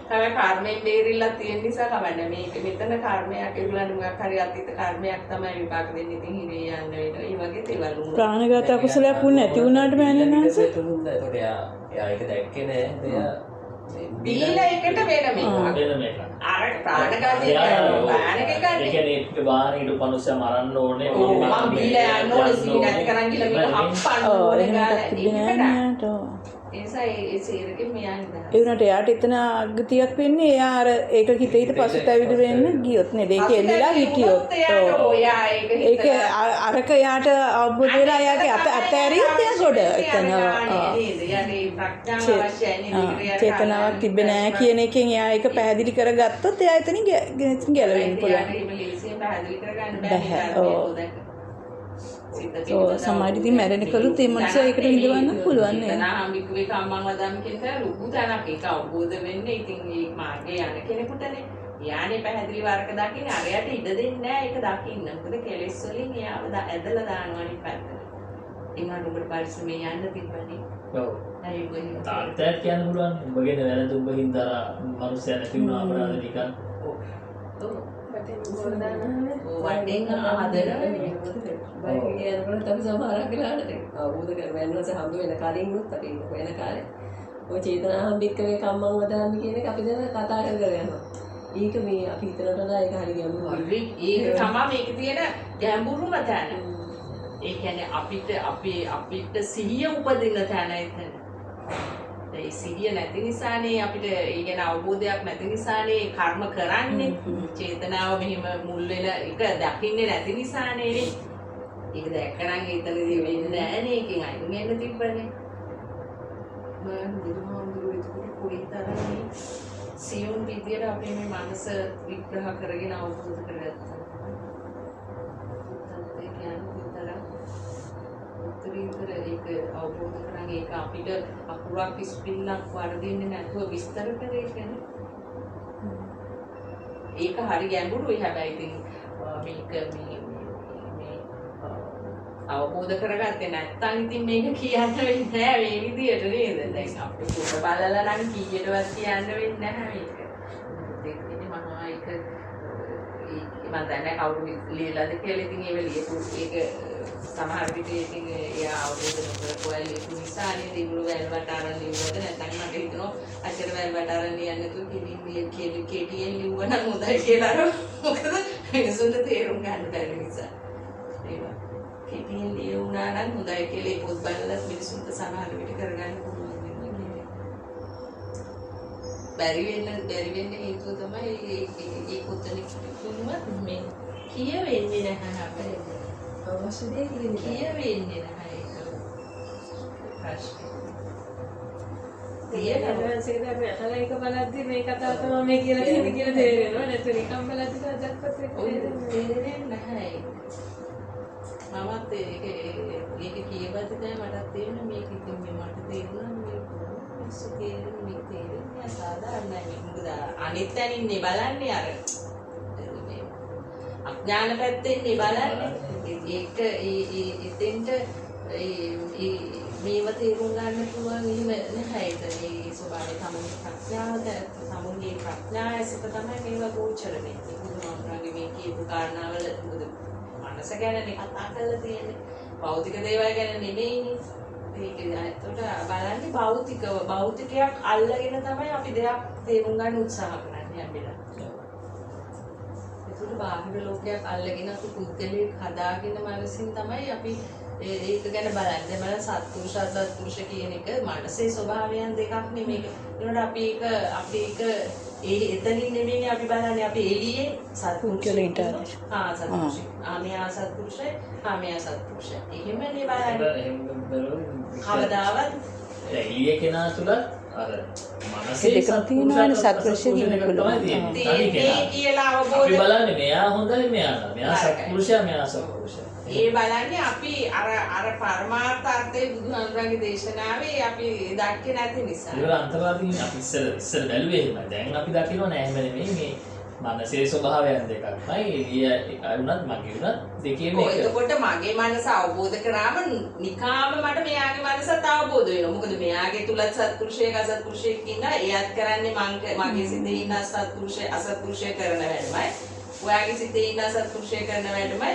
තමයි කර්මයෙන් බේරිලා තියෙන නිසා කවන්න මේක මෙතන කර්මයක් ඒගොල්ලන්ට මොකක් හරි අතීත කර්මයක් තමයි විපාක දෙන්නේ. ඉතින් හිරේ යන්න වෙනවා. ඒ වගේ දේවල් වුණා. ප්‍රාණඝාත අකුසලයක් වුණ නැති වුණාට මෑණියන්ස එයා ඒක දැක්කේ නෑ. බීලා එකට වෙන මේක. වෙන මේක. අර ප්‍රාණඝාතය බානක ඒ ගන්නේ. කියන්නේ බාහිර මනුස්සය මරන්න ඕනේ. මම බීලා යන්න ඕනේ සීනත් කරන් ගිහලා මේක හප්පන්න ඕනේ ගාලා තිබුණේ නෑ නේද? එනිසා ඒ සීරකෙන් මෙයා නිදහස්. ඒ වුණාට එයාට එතන අගතියක් වෙන්නේ එයා අර ඒක හිතේ පසුතැවිලි වෙන්න ගියොත් නේද? ඒක එල්ලලා හිටියොත්. ඒක අරක එයාට අවබෝධ වෙලා එයාගේ අතෑරියොත් එයා ගොඩ එතන. චේතනාවක් තිබ්බේ නෑ කියන එකෙන් එයා ඒක පැහැදිලි කරගත්තොත් එයා එතනින් ගැලවෙන්න පුළුවන්. සමාජිතින් මැරෙන කළුත් ඒ මනුස්සයා ඒකට විඳවන්න පුළුවන් නේද? නාමිකුවේ කම්මං වදම් කියන ලොකු තැනක් ඒක අවබෝධ වෙන්නේ. ඉතින් මේ මාර්ගේ යන කෙනෙකුටනේ යානේ පැහැදිලි වරක දකින්න අරයට ඉඩ දෙන්නේ නැහැ ඒක දකින්න. මොකද කෙලෙස් වලින් එයාව ඇදලා දානවා අනිත් පැත්තට. ඉන්නට උඹට පරිස්සමෙන් යන්න තිබ්බනේ. ඔව්. අය ගොහින් තාත්තට කියන්න පුළුවන්. උඹගෙන වැරදි උඹ හින්දා මනුස්සයා නැති වුණා අපරාධ නිකන්. ඔව්. වටෙන් ආදරනේ. කියනකොට තමයි සමහරක් වෙලාවට අවබෝධ කරගන්න හම්බ වෙන කලින් උත් අපි වෙන කාලේ ඔය චේතනාහම්බික්කවේ කම්මං වදාන්නේ කියන එක අපි දැන් කතා කරගෙන යනවා. ඒක මේ අපි හිතනට වඩා ඒක හරි ගැඹුරුයි. ඒක තමයි මේක තියෙන ගැඹුරුම තැන. ඒ කියන්නේ අපිට සිහිය උපදින තැන එතන. ඒ සිහිය නැති නිසානේ අපිට ඒ ගැන අවබෝධයක් නැති නිසානේ කර්ම කරන්නේ. චේතනාව මෙහිම මුල් වෙන එක දකින්නේ නැති නිසානේ. ඒක දැක්කනම් එතනදී වෙන්නේ නැහනේ. ඒකෙන් අයින් වෙන්න තිබ්බනේ. මම බුදුහාමුදුරුවෝ ඒක පොඩි තරමේ සියුම් විදියට අපේ මේ මනස විග්‍රහ කරගෙන අවබෝධ කරගත්තා. ඒ කියන්නේ උත්තරීතර ඒක අවබෝධ කරගෙන ඒක අපිට අකුරක් ඉස්පිල්ලක් වර්ධින්නේ නැතුව විස්තර කරේ කියන්නේ. ඒක හරි ගැඹුරුයි. හැබැයි ඉතින් මේක මේ අවබෝධ කරගත්තේ නැත්නම් ඉතින් මේක කියන්න වෙන්නේ නැහැ මේ විදියට නේද? දැන් අපිට පොත බලලා නම් කීයටවත් කියන්න වෙන්නේ නැහැ මේක. දෙන්නේ මහා ඒක මම දන්නේ කවුරු ලියලාද කියලා. ඉතින් ඒව ලියපු ඒක සමහර විට ඉතින් එයා අවබෝධ කරගන්න ලියපු නිසා නේද ඒගොල්ලෝ වැල්වට අරන් ලියුවද නැත්නම් මට හිතෙනවා අච්චර වැල්වට අරන් ලියන්න නැතුව කෙටියෙන් ලියුවා නම් හොඳයි කියලා. මොකද මිනිසුන්ට තේරුම් ගන්න බැරි නිසා. ඒවා කෙටියෙන් ලියුණා නම් හොඳයි කියලා ඒ පොත් බලලා මිනිසුන්ට සමහර විට කරගන්න පුළුවන් වෙනවා. බැරි වෙන්න හේතුව තමයි ඒ පොතේ කිව්වොත් මේ කියවෙන්නේ නැහැ අපේ. අවශ්‍ය දේ කියන්නේ කියවෙන්නේ නැහැ ඒක. ප්‍රශ්නේ. ඊළඟට අපි අහලා එක බලද්දි මේ කතාව තමයි මේ කියලා කියන්නේ කියලා තේරෙනවා. නැත්නම් නිකම් බලද්දි දැක්කත් ඒක තේරෙන්නේ නැහැ. මමත් ඒක කියවද්දි තමයි මටත් තේරෙන්නේ මේක ඉතින් මට තේරුණා මේ තේරෙන්නේ සාධාරණයි. මොකද අනිත් තැනින්නේ බලන්නේ අර අඥාන පැත්තෙන් බලන්නේ. ඒක එතෙන්ට මේව තේරුම් ගන්න පුළුවන් එහෙම නැහැ. ඒක මේ ස්වභාවය තමුන්ගේ ප්‍රඥාව ඇසට තමයි මේවා ගෝචර වෙන්නේ. බුදුහාමුදුරන්ගේ මේ කියපු කාරණාවල මොකද මනස ගැනනේ කතා කරලා තියෙන්නේ. භෞතික දේවල් ගැන නෙමෙයිනේ. ඒක එතකොට බලන්නේ භෞතිකයක් අල්ලගෙන තමයි අපි දෙයක් තේරුම් ගන්න උත්සාහ කරන්නේ අපිට. ඒකට බාහිර ලෝකයක් අල්ලගෙන අපි පුද්ගලයෙක් හදාගෙන මනසින් තමයි අපි ඒක ගැන බලන්නේ. මම සත්පුරුෂ අසත්පුරුෂ කියන එක මනසේ ස්වභාවයන් දෙකක් නෙමෙයි. ඒනොට අපි ඒක එතනින් නෙමෙයි අපි බලන්නේ. අපි එළියේ සත්පුරුෂලට සත්පුරුෂ. මෙයා සත්පුරුෂයි, මෙයා සත්පුරුෂයි. එහෙමනේ බලන්නේ. කවදාවත් එළියේ කෙනා තුල අර මනසේ දෙකක් තියෙනවානේ සත්පුරුෂය කියන පුළුවන්. කියලා අවබෝධ අපි බලන්නේ මෙයා හොඳයි මෙයා සත්පුරුෂයා මෙයා සත්පුරුෂයා. ඒ බලන්නේ අපි අර පරමාර්ථ අර්ථයේ බුදුහාමුදුරන්ගේ දේශනාවේ අපි දැක්කේ නැති නිසා. ඒක අන්තවාදීන් අපි ඉස්සර බැලුවේ එහෙමයි. දැන් අපි දකිනවා නෑ එහෙම නෙමෙයි මේ මනසේ ස්වභාවයන් දෙකක්මයි එළිය වුණත් මගේ වුණත් දෙකේම එක. එතකොට මගේ මනස අවබෝධ කරාම නිකාම මට මෙයාගේ මනසත් අවබෝධ වෙනවා. මොකද මෙයාගේ තුලත් සත්පුරුෂයෙක් අසත්පුරුෂයෙක් ඉන්නවා. එයාත් කරන්නේ මගේ සිතේ ඉන්න සත්පුරුෂය අසත්පුරුෂය කරන වැඩමයි. ඔයාගේ සිතේ ඉන්න සත්පුරුෂය කරන වැඩමයි.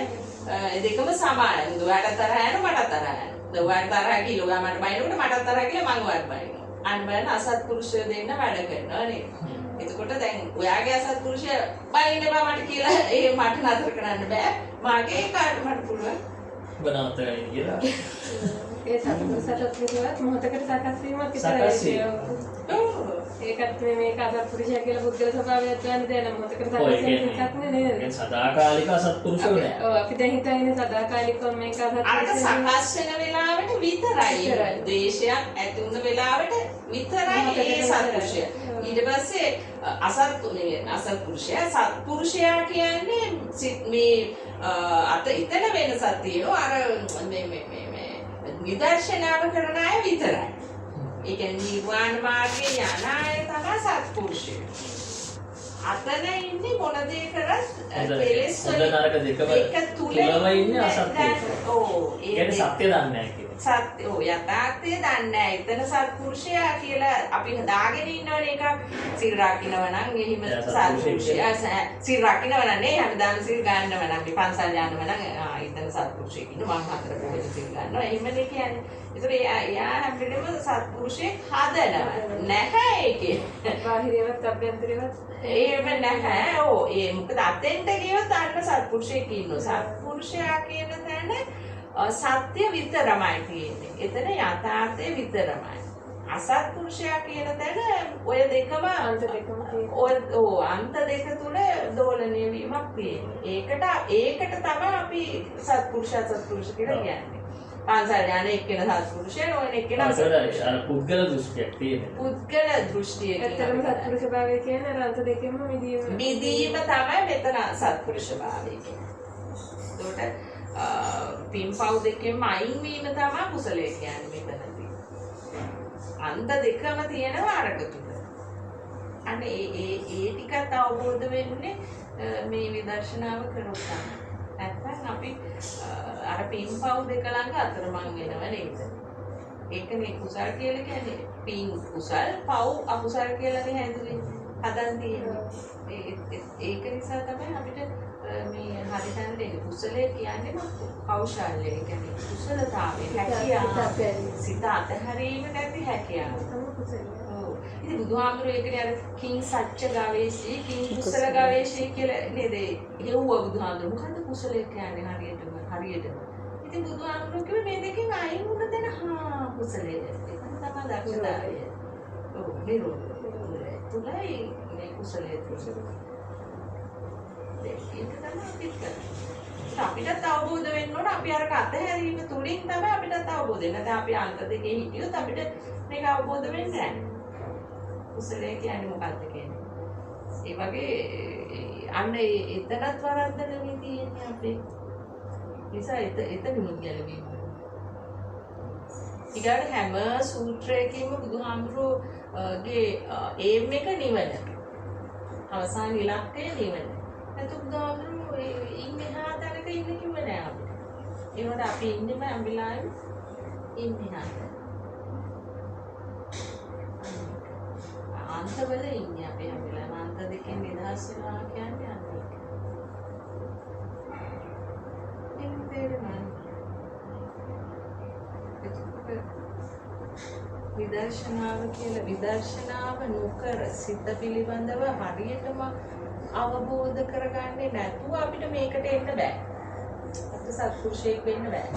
ඒ දෙකම සමානයි. ඔයාට තරහ යනවා මට තරහ යනවා. ඔයාට තරහ කියලා ඔයා මට බයිනකොට මට තරහ කියලා මම ඔයාට බයිනවා. අන්න බලන්න අසත්පුරුෂය දෙන්න වැඩ කරනවා නේද? එතකොට දැන් ඔයාගේ අසත්පුරුෂය බයින්න බා මට කියලා ඒ මට නතර කරන්න බෑ. මාගේ කාට මට පුළුවන්. බනවතරයි කියලා. ඒ සත්පුරුෂයත් විදිහට මොහොතකට සකස් වීමක් සකස් වීම. ඒකත් මේක අසත්පුරුෂය කියලා පුද්ගල ස්වභාවයක් ගන්න දෙන මොහොතකට සකස් ඔය වෙන එකක් කියන්නේ නෙවෙයි. සදාකාලික අසත්පුරුෂයෝ නෑ. ඔව් අපි දැන් හිතන්නේ සදාකාලිකව මේක අරක අසත්පුරුෂය සකස් වෙන වෙලාවට විතරයි. ද්වේෂයක් ඇති වුණ වෙලාවට විතරයි ඒ සත්පුරුෂය. ඊට පස්සේ අසත්පුරුෂයා සත්පුරුෂයා කියන්නේ මේ අත ඉතන වෙනසක් තියෙනවා. අර මේ විදර්ශනාව කරන අය විතරයි. ඒ කියන්නේ නිර්වාණ මාර්ගයේ යන අය තමයි සත්පුරුෂයෝ. අතන ඉන්නේ මොන දේ කරත් කෙලෙස් හොඳ නරක දෙකම තුලම ඉන්නේ අසත්පුරුෂයෝ. ඔව් ඒ කියන්නේ සත්‍ය දන්නේ නැහැ කියන්නේ. සත්‍ය යථාර්ථය දන්නේ නැහැ. එතන සත්පුරුෂයා කියලා අපි හදාගෙන ඉන්නවනේ එකක්. සිල් රකින්නව නම් එහෙම සත්පුරුෂයා සිල් රකින්නව නම් නේ හැමදාම සිල් ගන්නව නම් අපි පන්සල් යනව නම් එතන සත්පුරුෂයෙක් ඉන්නවා. මං හතර පොහොය සිල් ගන්නවා. එහෙමනේ කියන්නේ. ඒතර එයා හැම වෙලේම සත්පුරුෂයෙක් හදනවා. නැහැ ඒකේ. බාහිරවත් අභ්‍යන්තරවත් එහෙම නැහැ. ඔව් ඒ මොකද අතෙන්ට ගියොත් අන්න සත්පුරුෂයෙක් ඉන්නවා. සත්පුරුෂයා කියන තැන සත්‍ය විතරමයි තියෙන්නේ. එතන යථාර්ථය විතරමයි. අසත්පුරුෂයා කියන තැන ඔය දෙකම අන්ත දෙකම තියෙනවා. ඔය අන්ත දෙක තුල දෝලණය වීමක් තියෙනවා. ඒකට තමයි අපි සත්පුරුෂ අසත්පුරුෂ කියලා කියන්නේ. පන්සල් යන එක්කෙන සත්පුරුෂයා ඔය එක්කෙන අසත්පුරුෂයා. අර පුද්ගල දෘෂ්ටියක් තියෙනවා. පුද්ගල දෘෂ්ටිය ඇත්තටම සත්පුරුෂ භාවය කියන්නේ අන්ත දෙකෙන්ම මිදීම. මිදීම තමයි මෙතන සත්පුරුෂ භාවය කියන්නේ. ඒකට පින්පව් දෙකෙන්ම අයින් වීම තමයි කුසලයේ කියන්නේ මෙතනදී. අන්ත දෙකම තියෙනවා අරක තුල. අනේ ඒ ටිකත් අවබෝධ වෙන්නේ මේ විදර්ශනාව කරොත් තමයි. නැත්නම් අපි අර පින්පව් දෙක ළඟ අතරමං වෙනව නේද? ඒකනේ කුසල් කියලා කියන්නේ. පින් කුසල් පව් අකුසල් කියලානේ හැදුවේ. හදන් තියෙන්නේ. ඒක නිසා තමයි අපිට මේ හරියටම දෙන්නේ කුසලයේ කියන්නේ කෞශල්‍ය. ඒ කියන්නේ කුසලතාවය හැකියාව. සිත අතහැරීම නැති හැකියාව. ඔව්. ඉතින් බුදුහාමුදුරුවෝ ඒකනේ අර කිං සච්ච ගවේෂී කිං කුසල ගවේෂී කියලා නේද? හෙව්වා බුදුහාමුදුරුවෝ. මොකද්ද කුසලයේ කියන්නේ හරියටම? ඉතින් බුදුහාමුදුරුවෝ කිව්වේ මේ දෙකෙන් අයින් වුණ දැන කුසලයේ. ඒක තමයි දක්ෂතාවය. ඔව් නිරෝධය. තුලයි මේ කුසලයේ තියෙන්නේ. ඒක තමයි අපිට අවබෝධ වෙන්න ඕන. අපි අර අතහැරීම තුලින් තමයි අපිට අවබෝධ වෙන්නේ. දැන් අපි අන්ත දෙකේ හිටියොත් අපිට මේක අවබෝධ වෙන්නේ නැහැ. කුසලයේ කියන්නේ මොකක්ද කියන්නේ. ඒ වගේ අන්න එතනත් වරද්දන මේ තියෙන්නේ අපේ. නිසා එතනින් ගැලවීම. ඊගාට හැම සූත්‍රයකින්ම බුදුහාමුදුරුවෝගේ ඒම් එක නිවන. අවසාන ඉලක්කය නිවන. එතකොට බුදුහාමුදුරුවෝ ඉන්නේ හා තැනක ඉන්න කිව්වේ නෑ අපිට. ඒකට අපි ඉන්නේම අම්බිලායෙන් ඉන්නේ නැහැ. අන්තවල ඉන්නේ අපි අම්බිලාම අන්ත දෙකෙන් නිදහස් වෙනවා කියන්නේ අන්න ඒක. ඒක තේරෙනවා. විදර්ශනාව කියලා විදර්ශනාව නොකර සිත පිළිබඳව හරියටම අවබෝධ කරගන්නේ නැතුව අපිට මේකට එන්න බෑ. අපිට සත්පුරුෂයෙක් වෙන්න බෑ.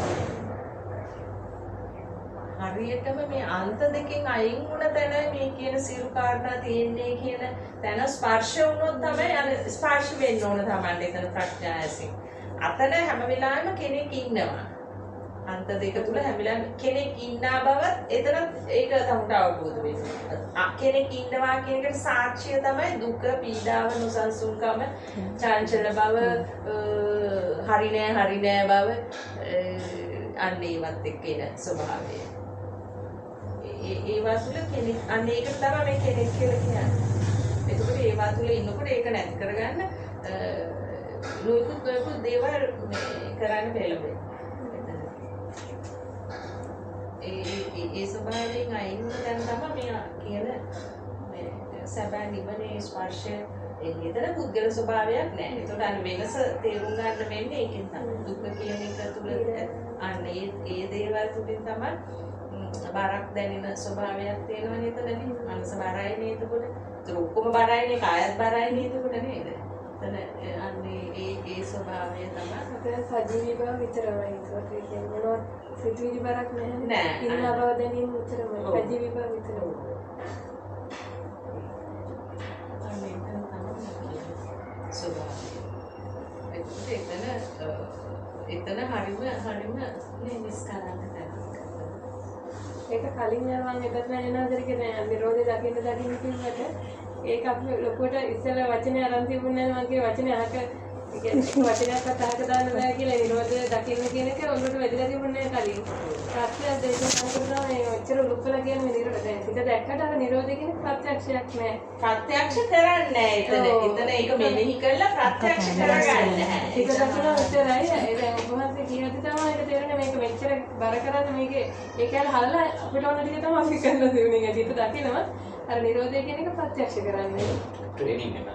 හරියටම මේ අන්ත දෙකෙන් අයින් වුණ තැන මේ කියන සියලු කාරණා තියෙන්නේ කියන තැන ස්පර්ශ වුණොත් තමයි අර ස්පර්ශ වෙන්න ඕන තමයි එතන ප්‍රඥා ඇසින්. අතන හැම වෙලාවෙම කෙනෙක් ඉන්නවා. අන්ත දෙක තුල හැම වෙලාවෙම කෙනෙක් ඉන්නා බවත් එතන ඒක තමයි අවබෝධ වෙන්නේ. කෙනෙක් ඉන්නවා කියන එකට සාක්ෂිය තමයි දුක, පීඩාව, නොසන්සුන්කම, චංචල බව, හරි නෑ බව, අන්න ඒවත් එක්ක එන ස්වභාවය. ඒවා තුල කෙනෙක් අන්න ඒකට තමයි මේ කෙනෙක් කියලා කියන්නේ. එතකොට ඒවා තුළ ඉන්නකොට ඒක නැති කරගන්න නොයෙකුත් දේවල් කරන්න පෙළඹෙනවා. ඒ ස්වභාවයෙන් අයින් දැන් තමයි මේ කියන මේ සැබෑ නිවනේ ස්පර්ශය එතන පුද්ගල ස්වභාවයක් නැහැ. ඒකට අන්න වෙනස තේරුම් ගන්න වෙන්නේ ඒකෙන් තමයි. දුක කියන එක තුළ අන්න ඒ දේවල් තුලින් තමයි බරක් දැනෙන ස්වභාවයක් තියෙනවා නේද? මනස බරයි නේද? ඒකට ඔක්කොම බරයිනේ, කායත් බරයි නේද? නේද? එතන අන්නේ ඒ ස්වභාවය තමයි අපේ සජීවී බව විතරමයි. ඒක කියන්නේ මොනවත් සිතුවිලි බරක් නැහැ. නෑ. ඉන්න බව දැනීම විතරමයි. සජීවී බව විතරමයි. අනේ එතන තමයි ස්වභාවය. එතන හරිම නිස්කලංක තැනක්. ඒක කලින් යනවා එකත් නැගෙනවද කියන්නේ නිරෝධය දකින්න කිව්වට ඒක අපි ලොකුවට ඉස්සෙල්ලා වචනේ අරන් තිබුණේ නැහැ. මගේ වචනේ අහක වචනයක් කතාක දාන්න බෑ කියලා නිරෝධය දකින්න කියන එක ඔළුවට වැදලා තිබුණේ නැහැ කලින්. ප්‍රත්‍යක්ෂ දේශනා කරනවා මේ ඔච්චර ලොකුලා කියන්නේ නිරෝධය. හිත දැක්කට අර නිරෝධය කියන්නේ ප්‍රත්‍යක්ෂයක් නෑ. ප්‍රත්‍යක්ෂ කරන්නේ නැහැ එතන ඒක මෙනෙහි කරලා ප්‍රත්‍යක්ෂ කරගන්න නැහැ. හිත දකින්න උත්තරයි. ඒ දැන් කොහොමද කියද්දි තමයි ඒක තේරෙන්නේ මේක මෙච්චර බර කරන්නේ මේකේ ඒකල් හල්ලා අපිට ඕන ටික තමයි අපි කරලා තියුනේ. හිත දකිනවා අර නිරෝධය කියන එක ප්‍රත්‍යක්ෂ කරන්නේ. ට්‍රේනින් එකක්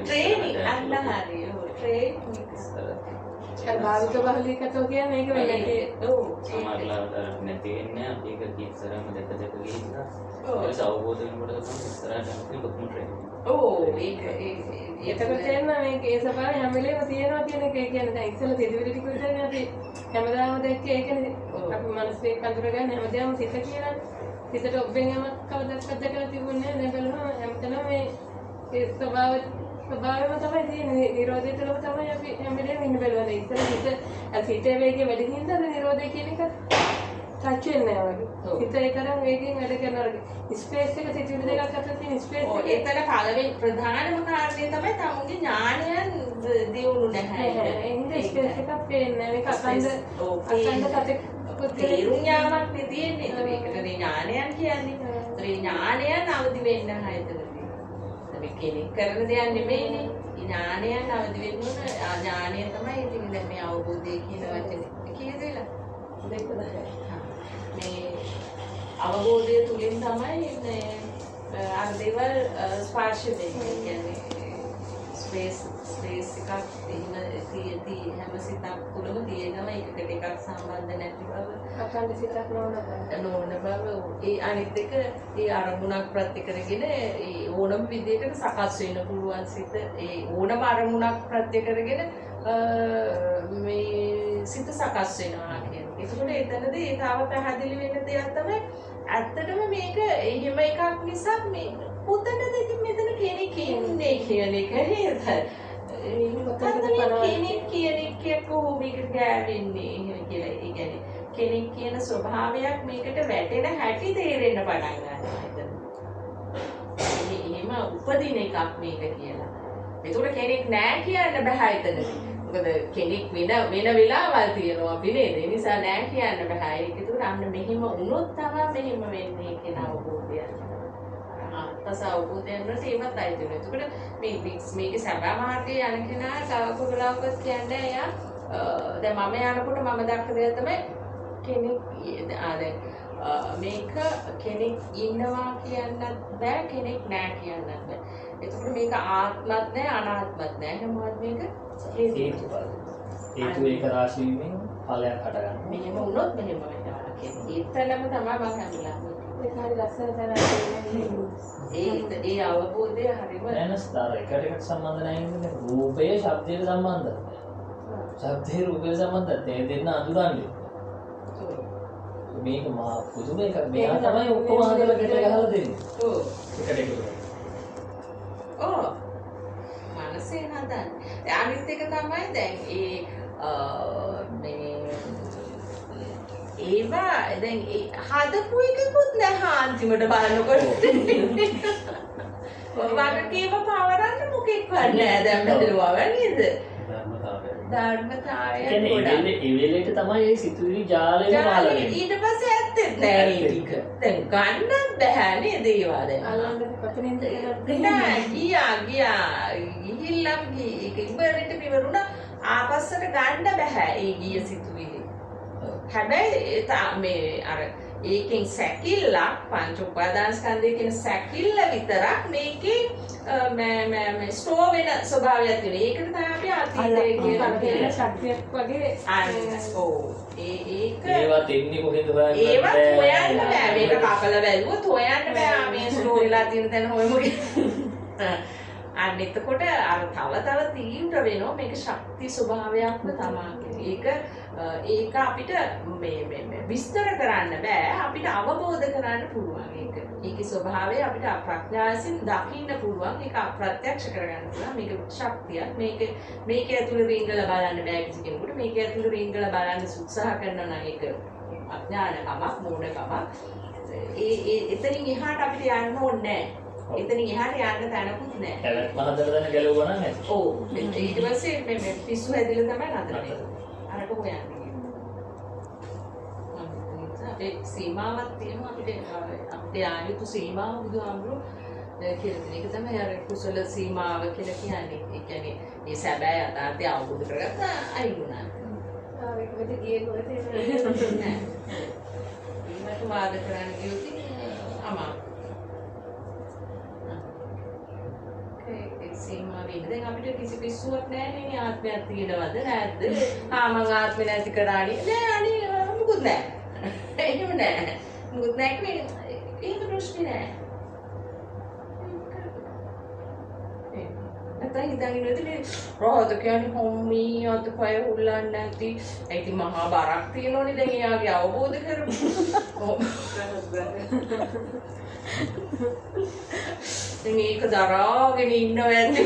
ට්‍රේනින් අන්න හරිය. ට්‍රේනින් අර භාවික බහුලීකතෝ කියන්නේ මේක වෙන්නේ. ඔව්. සමහරවිට නැති වෙන්නේ අපි ඒක කීතරම් දෙක ගිහින්නා ඒක අවබෝධ වෙනකොට තමයි ඉස්සරහට යන්නේ ලොකුම ට්‍රේනින්. ඔව් ඒක එතකොට තේරෙනවා මේක ඒ ස්වභාවය හැම වෙලේම තියෙනවා කියන එක. ඒ කියන්නේ දැන් ඉස්සෙල්ලා සිදුවිලි ටික විතරනේ අපි හැමදාම දැක්කේ. ඒකනේ අපි මනසේ අඳුරගන්න හැමදාම සිත කියලා. සිතට ඔබෙන් යමක් කවදාවත් දැකලා තිබුණේ නැහැ. දැන් බලනවා හැමතැනම මේ ස්වභාවයම තමයි තියෙන්නේ. නිරෝධය තුළම තමයි අපි හැම වෙලේම ඉන්න බැලුවා. ඉස්සෙල්ලා හිතේ වේගය වැඩි හින්දා නිරෝධය කියන එක ටච් වෙන්නේ නැහැ වගේ. හිත ඒ තරම් වේගෙන් වැඩ කරනවා. ස්පේස් එක සිතුවිලි දෙකක් අතර තියෙන ස්පේස් එක. එතන පළවෙනි ප්‍රධානම කාරණේ තමයි තමුන්ගේ ඥානයන් දියුණු නැහැ. ඒ හින්දා ස්පේස් එකක් පේන්නේ නැහැ. මේක අකණ්ඩ කතේ තේරුම් යාමක් නෙදීන්නේ. ඒකට ඥානයන් කියන්නේ. ඒ ඥානයන් අවදි වෙන්න හයතනදී. මේ කෙනෙක් කරන දෙයක් නෙමෙයිනේ. ඥානයන් අවදි වෙන්න ඕන. ඥානය තමයි ඉතින් දැන් මේ අවබෝධය කියන වචනේ කියදේල. මේ අවබෝධය තුලින් තමයි මේ අර දේවල් ස්පර්ශ වෙන්නේ. කියන්නේ ස්පේස් එකක් තියෙද්දී හැම සිතක් තුළම තියෙනවා එකකට එකක් සම්බන්ධ නැති බව. අකණ්ඩ සිතක් නොවන බව. ඒ අනිත් එක ඒ අරමුණක් ප්‍රත්‍ය කරගෙන ඒ ඕනම විදිහකට සකස් වෙන්න පුළුවන් සිත. ඒ ඕනම අරමුණක් ප්‍රත්‍ය කරගෙන මේ සිත සකස් වෙනවා කියන්නේ. ඒකෝට එතනදී ඒ තාම පැහැදිලි වෙන දෙයක් තමයි ඇත්තටම මේක එහෙම එකක් නිසා මේ පුතට දෙකින් මෙතන කෙනෙක් ඉන්නේ කියන එක නේද? කෙනෙක් කොහොම මේකට ගෑවෙන්නේ එහෙම කියලා. ඒ කියන්නේ කෙනෙක් කියන ස්වභාවයක් මේකට වැටෙන හැටි තේරෙන්න පටන් ගන්නවා එතන. එහෙම උපදින එකක් මේක කියලා. ඒකට කෙනෙක් නෑ කියන්න බෑ එතනදී. මොකද කෙනෙක් වෙන වෙලාවල් තියෙනවා අපි නේද? ඒ නිසා නෑ කියන්න බෑ. ඒකට අන්න මෙහිම වුණොත් තමයි මෙහිම වෙන්නේ කියන අවබෝධය. ආත්මස අවබෝධයෙන් ඒවත් අයිති වෙනවා. ඒකට මේකේ සැබෑ මාර්ගයේ යන කෙනා කවකලාවකත් කියන්නේ එයා දැන් මම යනකොට මම දැක්ක දේ තමයි කෙනෙක් මේක කෙනෙක් ඉන්නවා කියන්නත් බෑ කෙනෙක් නෑ කියන්නත් බෑ. ඒකට මේක ආත්මත් නෑ අනාත්මත් නෑ. හැමෝත් මේක හේතු ඒක රාශි වීමෙන් ඵලයක් හට ගන්නවා. මෙහෙම වුණොත් මෙහෙම වෙනවා කියන්නේ. ඒතරම් තමයි මම හඳුනන්නේ. ඒක හරි ලස්සන තැනක් ඒ අවබෝධය හරිම වෙනස්තර එකට සම්බන්ධ නැහැ නේද? රූපයේ ශබ්දයට සම්බන්ධයි. ශබ්දේ රූපයට සම්බන්ධයි. ඒ දෙන්න අඳුරන්නේ. මේක මා පුදුම එකක්. මෙයා තමයි ඔක්කොම හදලා ගෙට ගහලා දෙන්නේ. ඔව්. එකට. ඔව්. මනසේ හදන්නේ. අනිත් එක තමයි දැන් ඒවා දැන් හදපු එකකුත් නැහැ අන්තිමට බලනකොට. වගකීම පවරන්න මොකෙක්වත් නැහැ දැන් බැලුවා නේද? ධර්මතාවය කියන්නේ ඒ වෙලේට තමයි මේ සිතුවිලි ජාලෙම පහළ වෙන්නේ. ඊට පස්සේ ඇත්තෙත් නෑ ඒක. දැන් ගන්න බෑනේ දේවල් දැන්. අල්ලන්න කොතනින්ද නෑ ගියා ගිහිල්ලම් ඒක ඉවරට පිවරුණා ආපස්සට ගන්න බෑ ඒ ගිය සිතුවිලි. හැබැයි මේ අර ඒකෙන් සැකිල්ලක් පංච උපාදානස්කන්ධය කියන සැකිල්ල විතරක් මේකේ මේ ස්ටෝ වෙන ස්වභාවයක් තියෙනවා. ඒකට තමයි අපි අතීතයේ කියන ශක්තියක් වගේ ඒක ඒවා දෙන්නේ කොහෙද ඒවත් හොයන්න බෑ. මේක කපල බැලුවොත් හොයන්න බෑ. මේ ස්ටෝ වෙලා තියෙන තැන හොයමු කියලා. අන්න එතකොට අර තව තීව්‍ර වෙනවා. මේක ශක්ති ස්වභාවයක්ම තමයි. ඒක අපිට මේ විස්තර කරන්න බෑ. අපිට අවබෝධ කරන්න පුළුවන්. ඒකේ ස්වභාවය අපිට ප්‍රඥාවෙන් දකින්න පුළුවන්. ඒක අප්‍රත්‍යක්ෂ කරගන්න පුළුවන්. මේක ශක්තියක්. මේක ඇතුළේ රිංගලා බලන්න බෑ කිසි කෙනෙකුට. මේක ඇතුළේ රිංගලා බලන්න උත්සාහ කරනවා නම් ඒක අඥානකමක්, මෝඩකමක්. එතනින් එහාට අපිට යන්න ඕනේ නෑ. එතනින් එහාට යන්න තැනකුත් නෑ. ඇලත් මහදල දැන ගැලවුවා නම් ඇති. ඔව්. ඊට පස්සේ මේ පිස්සු හැදිලා තමයි නතර වෙන්නේ. අරක හොයන්නේ. අපේ සීමාවක් තියෙනවා අපිට ආයුතු සීමාව බුදුහාමුදුරුවෝ කියලා තියෙන එක තමයි අර කුසල සීමාව කියලා කියන්නේ. ඒ කියන්නේ මේ සැබෑ යථාර්ථය අවබෝධ කරගත්තා අයින් වුණා. ඒක වෙද ගියේ කොහෙද නෑ. ඊමට වාද කරන්න ගියොත් අමාරුයි. ඒ සීමාවෙන් දැන් අපිට කිසි පිස්සුවක් නැහැ නේ ආත්මයක් තියෙනවද නැද්ද? මං ආත්මේ නැති කරානේ. නෑ අනේ මොකුත් නෑ. එහෙම නෑ. මොකුත් නෑ කියන්නේ ඒක ප්‍රශ්නේ නෑ. නැත්නම් හිතන්නේ නැති මේ රෝද කියන්නේ හොම්මී අත පය හුල්ලන්නේ නැති. ඒක මහා බරක් තියෙනෝනේ දැන් එයාගේ අවබෝධ කරමු. දැන් ඒක දරාගෙන ඉන්නව ඇති.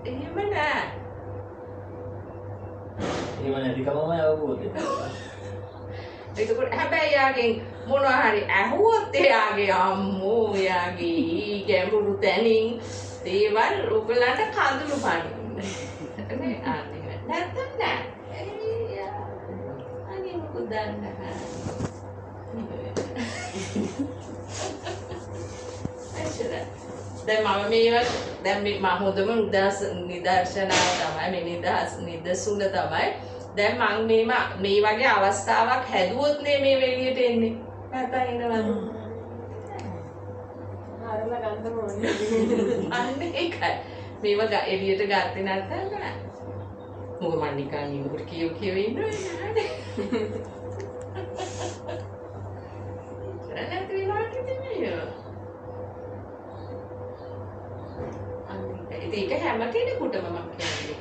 එහෙම නෑ. ඒව නැතිකමමයි අවබෝධය. එතකොට හැබැයි යාගෙන් මොනවා හරි ඇහුවොත් එයාගේ අම්මෝ එයාගේ ගැඹුරු තැනින් දේවල් ඔයගලන්ට කඳුළු පනින්න. නේ ආන්නේ නැත්තම් නෑ. අනේ මොකද දන්න. දැන් මම මේවා දැන් මම හොඳම නිදර්ශනාව තමයි මේ නිදසුන තමයි. දැන් මම මේ වගේ අවස්ථාවක් හැදුවොත් නේ මේ එළියට එන්නේ. නැත්නම් එනවද? ආරලා ගන්නම ඕනේ. අන්න ඒකයි. මේව එළියට ගත්තේ නැත්නම් නෑ. මොකද මම නිකන් ඉන්නකොට කියව ඉන්නවා නේද? නැත්නම් වෙලාවට ඉන්නේ. ඒක හැම කෙනෙකුටම මම කියන්නේ.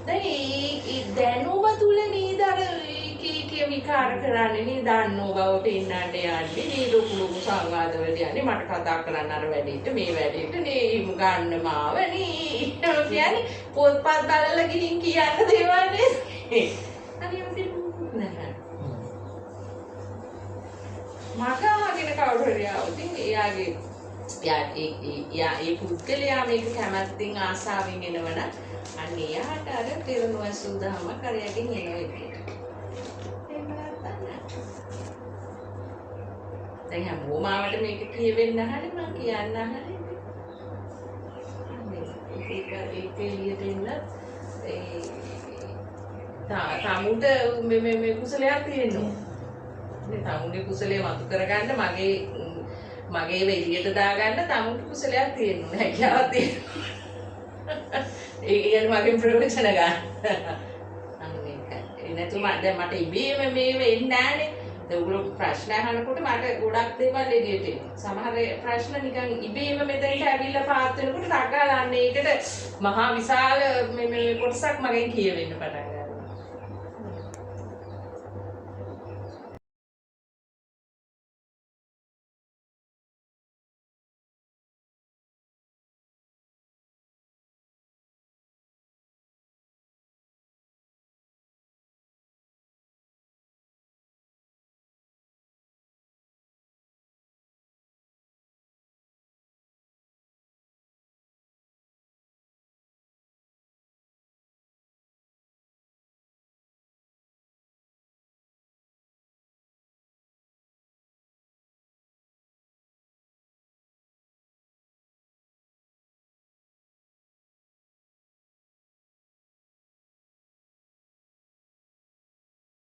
දැන් ඒ දැනුම තුල නේද අර කී විකාර කරන්නේ නේ දන්නෝ බව පෙන්නන්න යන්නේ නේ ලොකු සංවාදවලට යන්නේ මට කතා කරන්න අර වැඩේට මේ වැඩේට නේ ගන්න මාව නේ කියන්නේ පොත්පත් බලලා ගිහින් කියන්න දේවල් නේ. අනේ අපිට නෑ. මගහගෙන කවුරු හරි ආවොත් එයාගේ ඒ පුද්ගලයා මේක කැමැත්තෙන් ආසාවෙන් එනවන අන්න එයාට අර පෙරනුවන් සූදාම කරයකින් එනවා විදියට. එහෙම නැත්නම් දැන් හැමෝම ආවට මේක කියවෙන්න හරි මම කියන්න හරි. ඒක එළියට එන්න තමුන්ට මේ කුසලයක් තියෙනවා. මේ තමුන්ගේ කුසලයේ මතු කරගන්න මගේ එළියට දාගන්න තමුන්ට කුසලයක් තියෙනවා. හැකියාවක් තියෙනවා. ඒ කියන්නේ මගෙන් ප්‍රයෝජන ගන්න. අන්න ඒකයි. නැතුව දැන් මට ඉබේම මේව එන්නේ නැහනේ. ඒගොල්ලෝ ප්‍රශ්න අහනකොට මට ගොඩක් දේවල් එළියට එනවා. සමහර ප්‍රශ්න නිකන් ඉබේම මෙතනට ඇවිල්ලා පාත් වෙනකොට රගාලන්නේ ඒකට මහා විශාල මේ කොටසක් මගෙන් කියවෙන්න පටන්